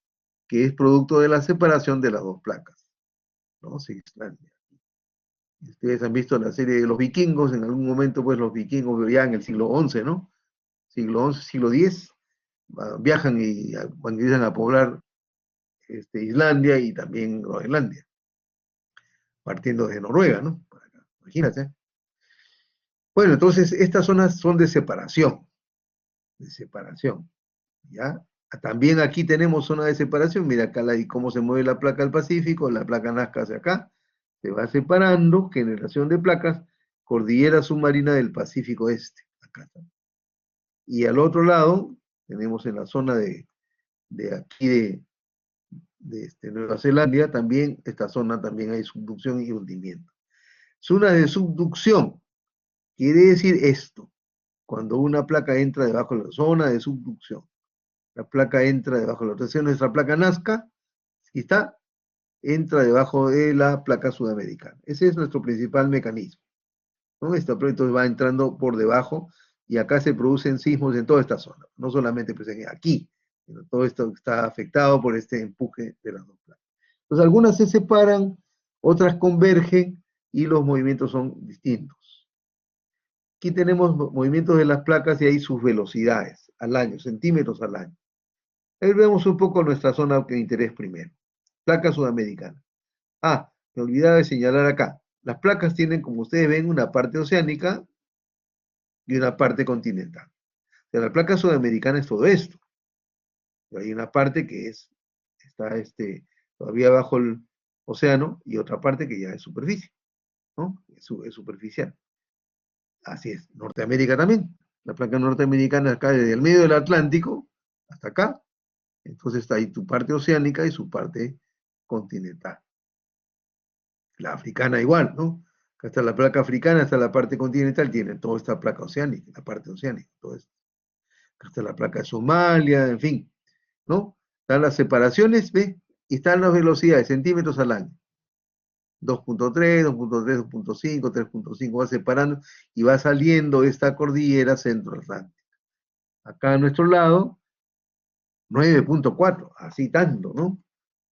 que es producto de la separación de las dos placas, ¿no? Sí, Islandia. Ustedes han visto la serie de los vikingos, en algún momento pues los vikingos ya en el siglo XI, ¿no? Siglo XI, siglo X, viajan y empiezan a poblar Islandia y también Groenlandia, partiendo de Noruega, ¿no? Imagínate. Bueno, entonces estas zonas son de separación, ¿ya? También aquí tenemos zona de separación, mira acá cómo se mueve la placa del Pacífico, la placa Nazca hacia acá, se va separando, generación de placas, cordillera submarina del Pacífico Este, acá está. Y al otro lado, tenemos en la zona de aquí de Nueva Zelanda, también, esta zona también hay subducción y hundimiento. Zona de subducción, quiere decir esto, cuando una placa entra debajo de la zona de subducción, la placa entra debajo de la rotación, nuestra placa Nazca, aquí está, entra debajo de la placa sudamericana. Ese es nuestro principal mecanismo, ¿no? Esta placa va entrando por debajo y acá se producen sismos en toda esta zona, no solamente pues aquí, sino todo esto está afectado por este empuje de las dos placas. Entonces algunas se separan, otras convergen y los movimientos son distintos. Aquí tenemos movimientos de las placas y hay sus velocidades al año, centímetros al año. Ahí vemos un poco nuestra zona de interés primero. Placa sudamericana. Me olvidaba de señalar acá. Las placas tienen, como ustedes ven, una parte oceánica y una parte continental. O sea, la placa sudamericana es todo esto. Pero hay una parte que está todavía bajo el océano y otra parte que ya es superficie, ¿no? Es superficial. Así es. Norteamérica también. La placa norteamericana acá desde el medio del Atlántico hasta acá. Entonces está ahí tu parte oceánica y su parte continental. La africana igual, ¿no? Acá está la placa africana, está la parte continental, tiene toda esta placa oceánica, la parte oceánica, todo esto. Acá está la placa de Somalia, en fin, ¿no? Están las separaciones, ¿ves? Y están las velocidades, centímetros al año. 2.3, 2.3, 2.5, 3.5, va separando y va saliendo esta cordillera centroatlántica. Acá a nuestro lado, 9.4, así tanto, ¿no?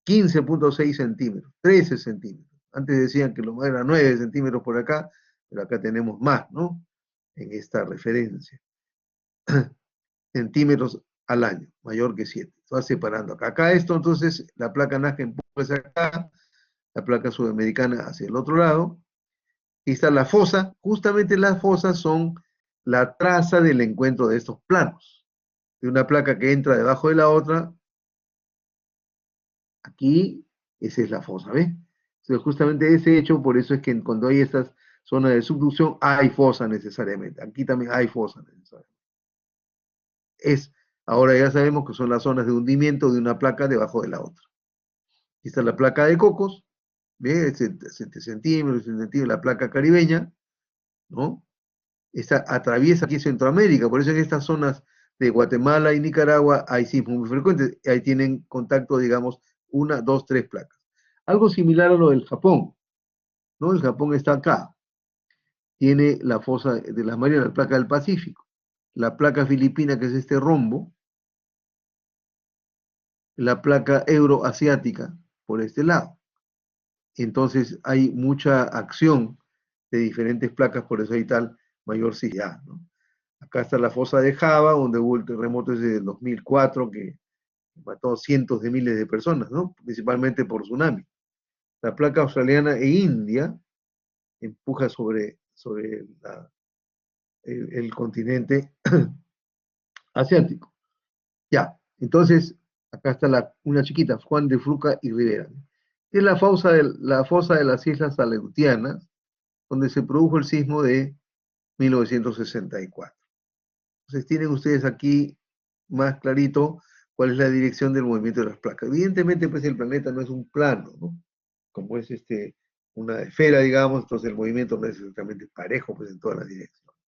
15.6 centímetros, 13 centímetros. Antes decían que lo más era 9 centímetros por acá, pero acá tenemos más, ¿no? En esta referencia. Centímetros al año, mayor que 7. Se va separando acá. Acá esto, entonces, la placa Nazca empuja hacia acá, la placa sudamericana hacia el otro lado. Y está la fosa. Justamente las fosas son la traza del encuentro de estos planos. De una placa que entra debajo de la otra. Aquí, esa es la fosa, ¿ves? Entonces, justamente ese hecho, por eso es que cuando hay estas zonas de subducción, hay fosa necesariamente. Aquí también hay fosa necesariamente. Ahora ya sabemos que son las zonas de hundimiento de una placa debajo de la otra. Aquí está la placa de Cocos, ¿ves? 7 centímetros, la placa caribeña, ¿no? Esta atraviesa aquí Centroamérica, por eso en estas zonas de Guatemala y Nicaragua hay sismos muy frecuentes, ahí tienen contacto, digamos, 1, 2, 3 placas. Algo similar a lo del Japón, ¿no? El Japón está acá, tiene la fosa de las Marianas, la placa del Pacífico, la placa filipina, que es este rombo, la placa euroasiática por este lado. Entonces hay mucha acción de diferentes placas, por eso hay tal mayor sismicidad, ¿no? Acá está la fosa de Java, donde hubo el terremoto desde el 2004 que mató cientos de miles de personas, ¿no? Principalmente por tsunami. La placa australiana e India empuja sobre el continente asiático. Ya, entonces, acá está una chiquita, Juan de Fruca y Rivera. Es la fosa de las Islas Aleutianas, donde se produjo el sismo de 1964. Entonces tienen ustedes aquí más clarito cuál es la dirección del movimiento de las placas. Evidentemente, pues el planeta no es un plano, ¿no? Como es una esfera, digamos, entonces el movimiento no es exactamente parejo, pues en todas las direcciones.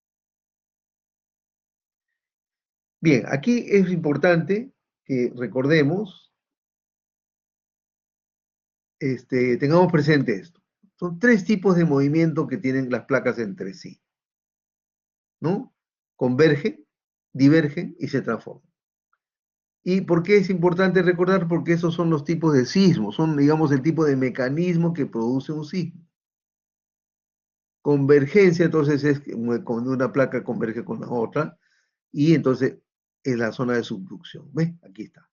Bien, aquí es importante que recordemos, tengamos presente esto. Son 3 tipos de movimiento que tienen las placas entre sí, ¿no? Convergen, divergen y se transforman. ¿Y por qué es importante recordar? Porque esos son los tipos de sismos, son, digamos, el tipo de mecanismo que produce un sismo. Convergencia, entonces, es cuando una placa converge con la otra, y entonces es la zona de subducción. ¿Ves? Aquí está.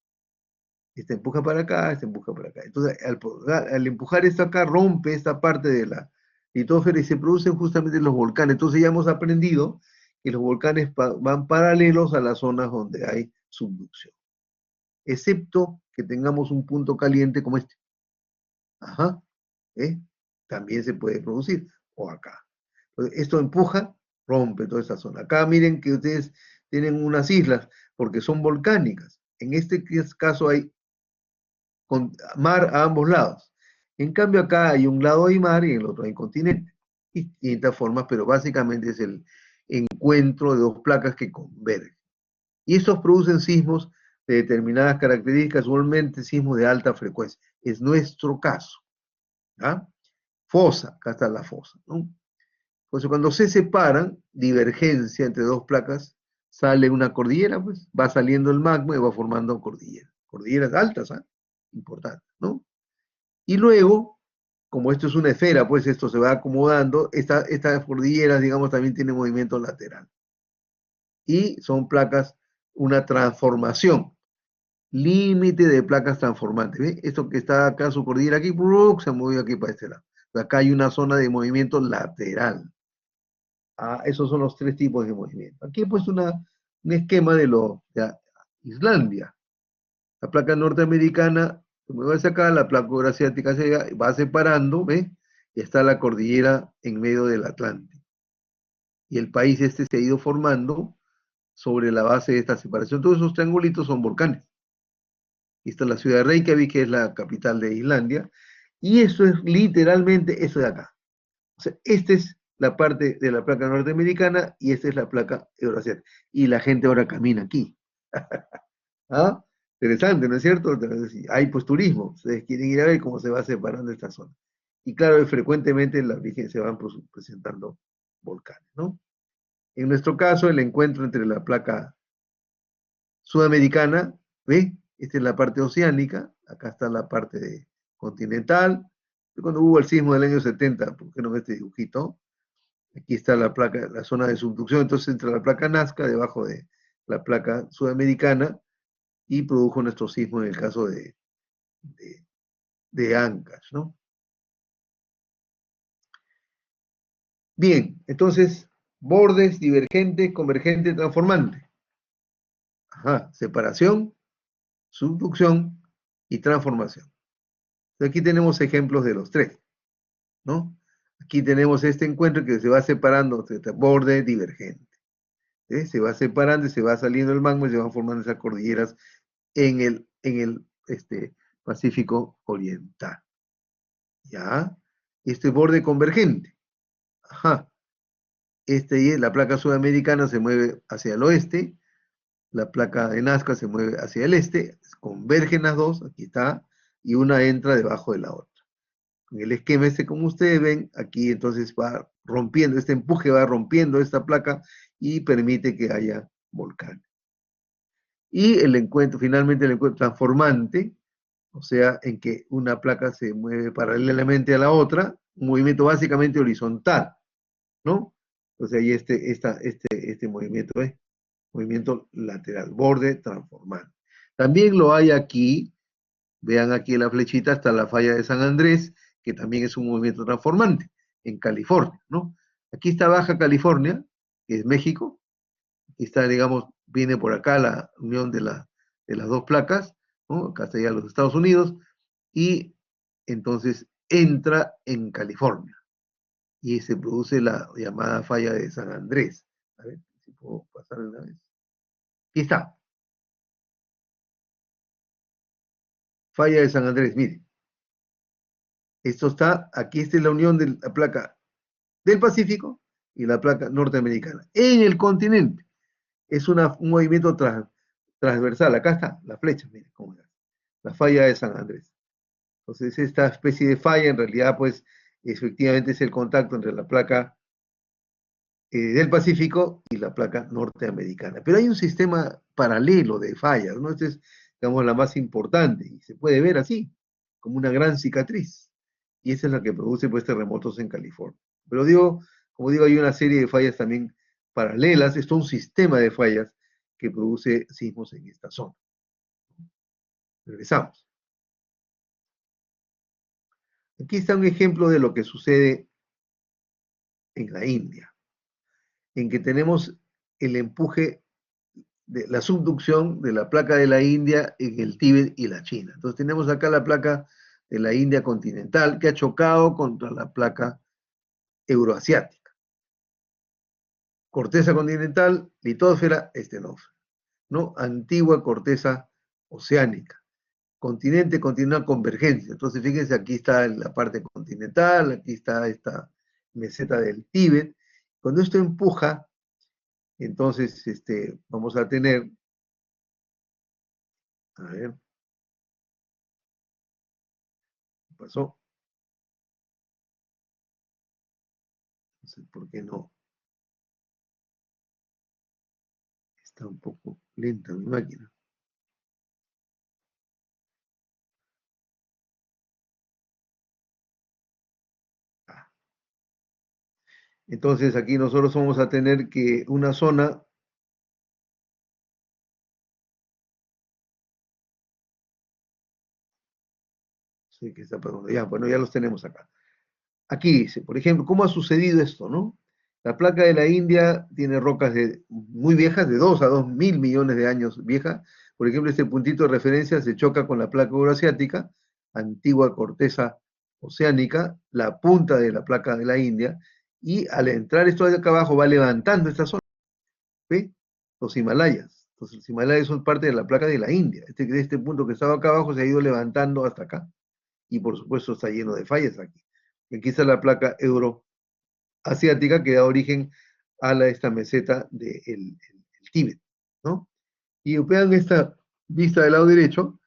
Esta empuja para acá, esta empuja para acá. Entonces, al empujar esto acá, rompe esta parte de la litósfera y se producen justamente los volcanes. Entonces, ya hemos aprendido que los volcanes van paralelos a las zonas donde hay subducción, excepto que tengamos un punto caliente como este. Ajá, ¿eh? También se puede producir, o acá. Entonces, esto empuja, rompe toda esta zona. Acá miren que ustedes tienen unas islas, porque son volcánicas. En este caso hay mar a ambos lados. En cambio acá hay un lado hay mar y en el otro hay continente. Distintas formas, pero básicamente es el encuentro de 2 placas que convergen. Y estos producen sismos de determinadas características, usualmente sismos de alta frecuencia. Es nuestro caso. ¿Ah? Fosa, acá está la fosa, ¿no? Pues cuando se separan, divergencia entre 2 placas, sale una cordillera, pues va saliendo el magma y va formando cordilleras. Cordilleras altas, ¿ah? Importante, ¿no? Y luego, como esto es una esfera, pues esto se va acomodando, estas cordilleras, digamos, también tienen movimiento lateral. Y son placas, una transformación, límite de placas transformantes. ¿Ve? Esto que está acá, su cordillera aquí, se movió aquí para este lado. Acá hay una zona de movimiento lateral. Esos son los 3 tipos de movimiento. Aquí he puesto un esquema de Islandia. La placa norteamericana se mueve hacia acá, la placa eurasiática hacia allá, va separando, ¿ves? Y está la cordillera en medio del Atlántico. Y el país se ha ido formando sobre la base de esta separación. Todos esos triangulitos son volcanes. Aquí está la ciudad de Reykjavik, que es la capital de Islandia, y eso es literalmente eso de acá. O sea, esta es la parte de la placa norteamericana y esta es la placa euroasiática. Y la gente ahora camina aquí. ¿Ah? Interesante, ¿no es cierto? Hay pues turismo, ustedes quieren ir a ver cómo se va separando esta zona. Y claro, frecuentemente en la Virgen se van presentando volcanes, ¿no? En nuestro caso, el encuentro entre la placa sudamericana, ¿ve? Esta es la parte oceánica, acá está la parte continental. Cuando hubo el sismo del año 70, ¿por qué no ve este dibujito? Aquí está la placa, la zona de subducción, entonces entra la placa Nazca debajo de la placa sudamericana y produjo nuestro sismo en el caso de Ancash, ¿no? Bien, entonces, bordes, divergente, convergente, transformante. Ajá, separación, subducción y transformación. Aquí tenemos ejemplos de los tres, ¿no? Aquí tenemos este encuentro que se va separando, borde divergente. Se va separando y se va saliendo el magma y se van formando esas cordilleras en el Pacífico Oriental. ¿Ya? Este borde convergente. Ajá. La placa sudamericana se mueve hacia el oeste, la placa de Nazca se mueve hacia el este, convergen las dos, aquí está, y una entra debajo de la otra. En el esquema como ustedes ven, aquí entonces va rompiendo, este empuje va rompiendo esta placa y permite que haya volcanes. Y el encuentro, finalmente el encuentro transformante, o sea, en que una placa se mueve paralelamente a la otra, un movimiento básicamente horizontal, ¿no? Entonces ahí este movimiento es movimiento lateral, borde transformante. También lo hay aquí, vean aquí la flechita hasta la falla de San Andrés, que también es un movimiento transformante, en California, ¿no? Aquí está Baja California, que es México, aquí está, digamos, viene por acá la unión de las dos placas, ¿no? Acá está ya los Estados Unidos, y entonces entra en California, y se produce la llamada falla de San Andrés. A ver si puedo pasar una vez. Aquí está. Falla de San Andrés, mire. Esto está, aquí está la unión de la placa del Pacífico y la placa norteamericana. En el continente. Es un movimiento transversal. Acá está la flecha, mire cómo es. La falla de San Andrés. Entonces, esta especie de falla, en realidad, pues, efectivamente es el contacto entre la placa del Pacífico y la placa norteamericana. Pero hay un sistema paralelo de fallas, ¿no? Esta es, digamos, la más importante y se puede ver así, como una gran cicatriz. Y esa es la que produce, pues, terremotos en California. Pero digo, como digo, hay una serie de fallas también paralelas. Esto es un sistema de fallas que produce sismos en esta zona. Regresamos. Aquí está un ejemplo de lo que sucede en la India, en que tenemos el empuje de la subducción de la placa de la India en el Tíbet y la China. Entonces tenemos acá la placa de la India continental que ha chocado contra la placa euroasiática. Corteza continental, litósfera, estenósfera, ¿no? Antigua corteza oceánica. Continente continúa convergencia. Entonces fíjense, aquí está la parte continental, aquí está esta meseta del Tíbet. Cuando esto empuja, entonces vamos a tener, a ver, ¿qué pasó? No sé por qué no. Está un poco lenta mi máquina. Entonces aquí nosotros vamos a tener que una zona sí que está pasando. Ya, bueno, ya los tenemos acá. Aquí dice, por ejemplo, ¿cómo ha sucedido esto, no? La placa de la India tiene rocas muy viejas, de 2 a 2.000 millones de años vieja. Por ejemplo, este puntito de referencia se choca con la placa euroasiática, antigua corteza oceánica, la punta de la placa de la India, y al entrar esto de acá abajo va levantando esta zona. ¿Ve? los Himalayas. Entonces los Himalayas son parte de la placa de la India. Este punto que estaba acá abajo se ha ido levantando hasta acá. Y por supuesto está lleno de fallas aquí. Y aquí está la placa euroasiática que da origen a esta meseta del el Tíbet, ¿no? Y vean esta vista del lado derecho,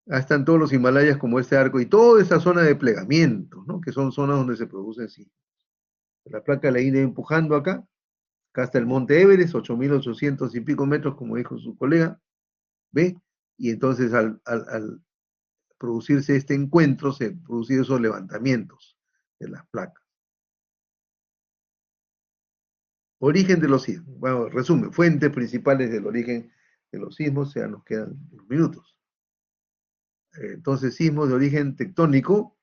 ahí están todos los Himalayas como este arco y toda esta zona de plegamiento, ¿no? Que son zonas donde se producen sismos. La placa de la India empujando acá está el monte Everest, 8.800 y pico metros, como dijo su colega, ¿ve? Y entonces al producirse este encuentro, se producen esos levantamientos de las placas. Origen de los sismos. Bueno, resumen, fuentes principales del origen de los sismos, ya nos quedan unos minutos. Entonces, sismos de origen tectónico,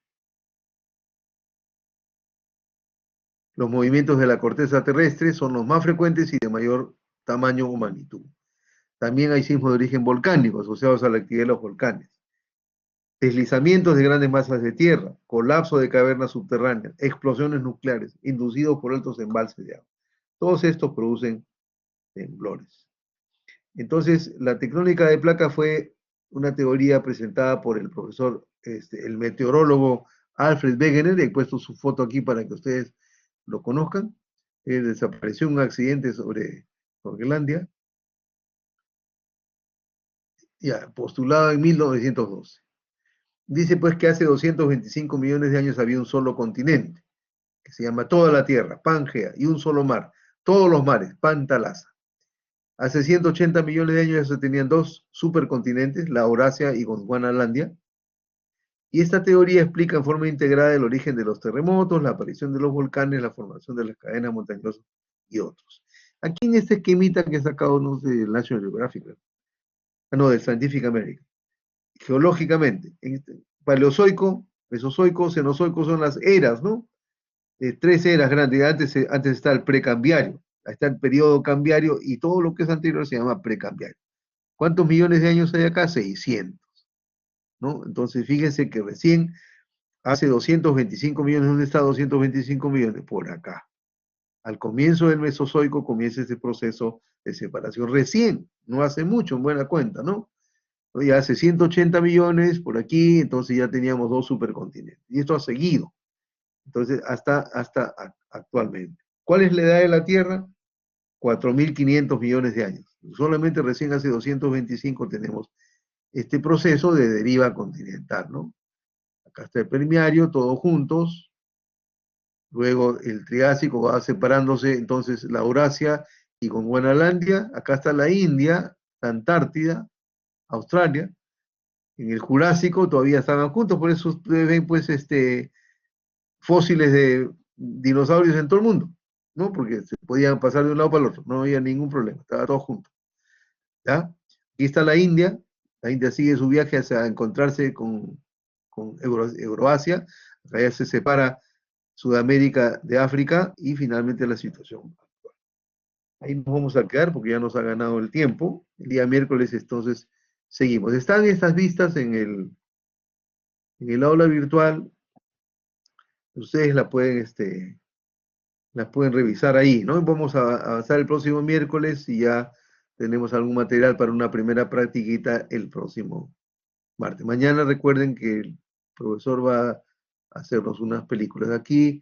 los movimientos de la corteza terrestre son los más frecuentes y de mayor tamaño o magnitud. También hay sismos de origen volcánico asociados a la actividad de los volcanes. Deslizamientos de grandes masas de tierra, colapso de cavernas subterráneas, explosiones nucleares inducidos por altos embalses de agua. Todos estos producen temblores. Entonces, la tectónica de placa fue una teoría presentada por el profesor, el meteorólogo Alfred Wegener. He puesto su foto aquí para que ustedes lo conozcan. Desapareció en un accidente sobre Groenlandia. Ya, postulado en 1912. Dice pues que hace 225 millones de años había un solo continente, que se llama toda la Tierra, Pangea, y un solo mar, todos los mares, Pantalasa. Hace 180 millones de años ya se tenían dos supercontinentes, la Eurasia y Gondwanalandia, y esta teoría explica en forma integrada el origen de los terremotos, la aparición de los volcanes, la formación de las cadenas montañosas y otros. Aquí en este esquemita que he sacado, no sé, del National Geographic, no, del Scientific American, geológicamente, paleozoico, mesozoico, cenozoico son las eras, ¿no? Tres eras grandes. Antes está el precambiario, ahí está el periodo cambiario y todo lo que es anterior se llama precambiario. ¿Cuántos millones de años hay acá? 600, ¿no? Entonces fíjense que recién hace 225 millones, ¿dónde está 225 millones? Por acá. Al comienzo del Mesozoico comienza ese proceso de separación recién, no hace mucho, en buena cuenta, ¿no? Ya hace 180 millones por aquí, entonces ya teníamos dos supercontinentes. Y esto ha seguido. Entonces, hasta actualmente. ¿Cuál es la edad de la Tierra? 4.500 millones de años. Solamente recién hace 225 tenemos este proceso de deriva continental, ¿no? Acá está el Permiario, todos juntos. Luego el Triásico va separándose, entonces la Eurasia y Gondwanalandia. Acá está la India, la Antártida, Australia. En el Jurásico todavía estaban juntos, por eso ustedes ven pues fósiles de dinosaurios en todo el mundo, ¿no? Porque se podían pasar de un lado para el otro, no había ningún problema, estaba todo junto. ¿Ya? Aquí está la India sigue su viaje hacia encontrarse con Euroasia, acá ya se separa Sudamérica de África y finalmente la situación actual. Ahí nos vamos a quedar porque ya nos ha ganado el tiempo. El día miércoles entonces seguimos. Están estas vistas en el aula virtual. Ustedes las pueden revisar ahí, ¿no? Vamos a avanzar el próximo miércoles y ya tenemos algún material para una primera practiquita el próximo martes. Mañana recuerden que el profesor va a hacernos unas películas. Aquí,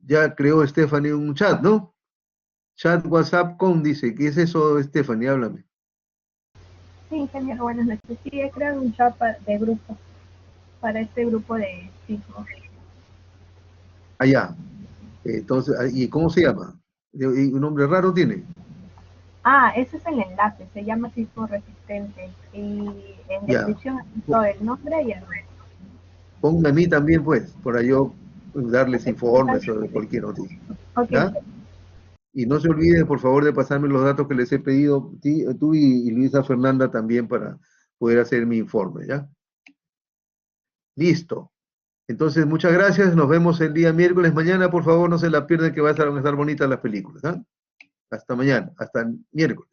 ya creó Stephanie un chat, ¿no? Chat WhatsApp con dice, ¿qué es eso, Stephanie? Háblame. Sí, ingeniero, buenas noches. Sí, he creado un chat de grupo para este grupo de sismos. Allá. Entonces, ¿y cómo se llama? ¿Y un nombre raro tiene? Ese es el enlace, se llama sismo resistente. Y en Ya. descripción todo el nombre y el resto. Pónganme a mí también, pues, para yo darles informes sobre cualquier noticia. Ok. ¿Ya? Y no se olviden, por favor, de pasarme los datos que les he pedido tú y Luisa Fernanda también para poder hacer mi informe, ¿ya? Listo. Entonces, muchas gracias. Nos vemos el día miércoles. Mañana, por favor, no se la pierdan que van a estar bonitas las películas, ¿ah? Hasta mañana, hasta miércoles.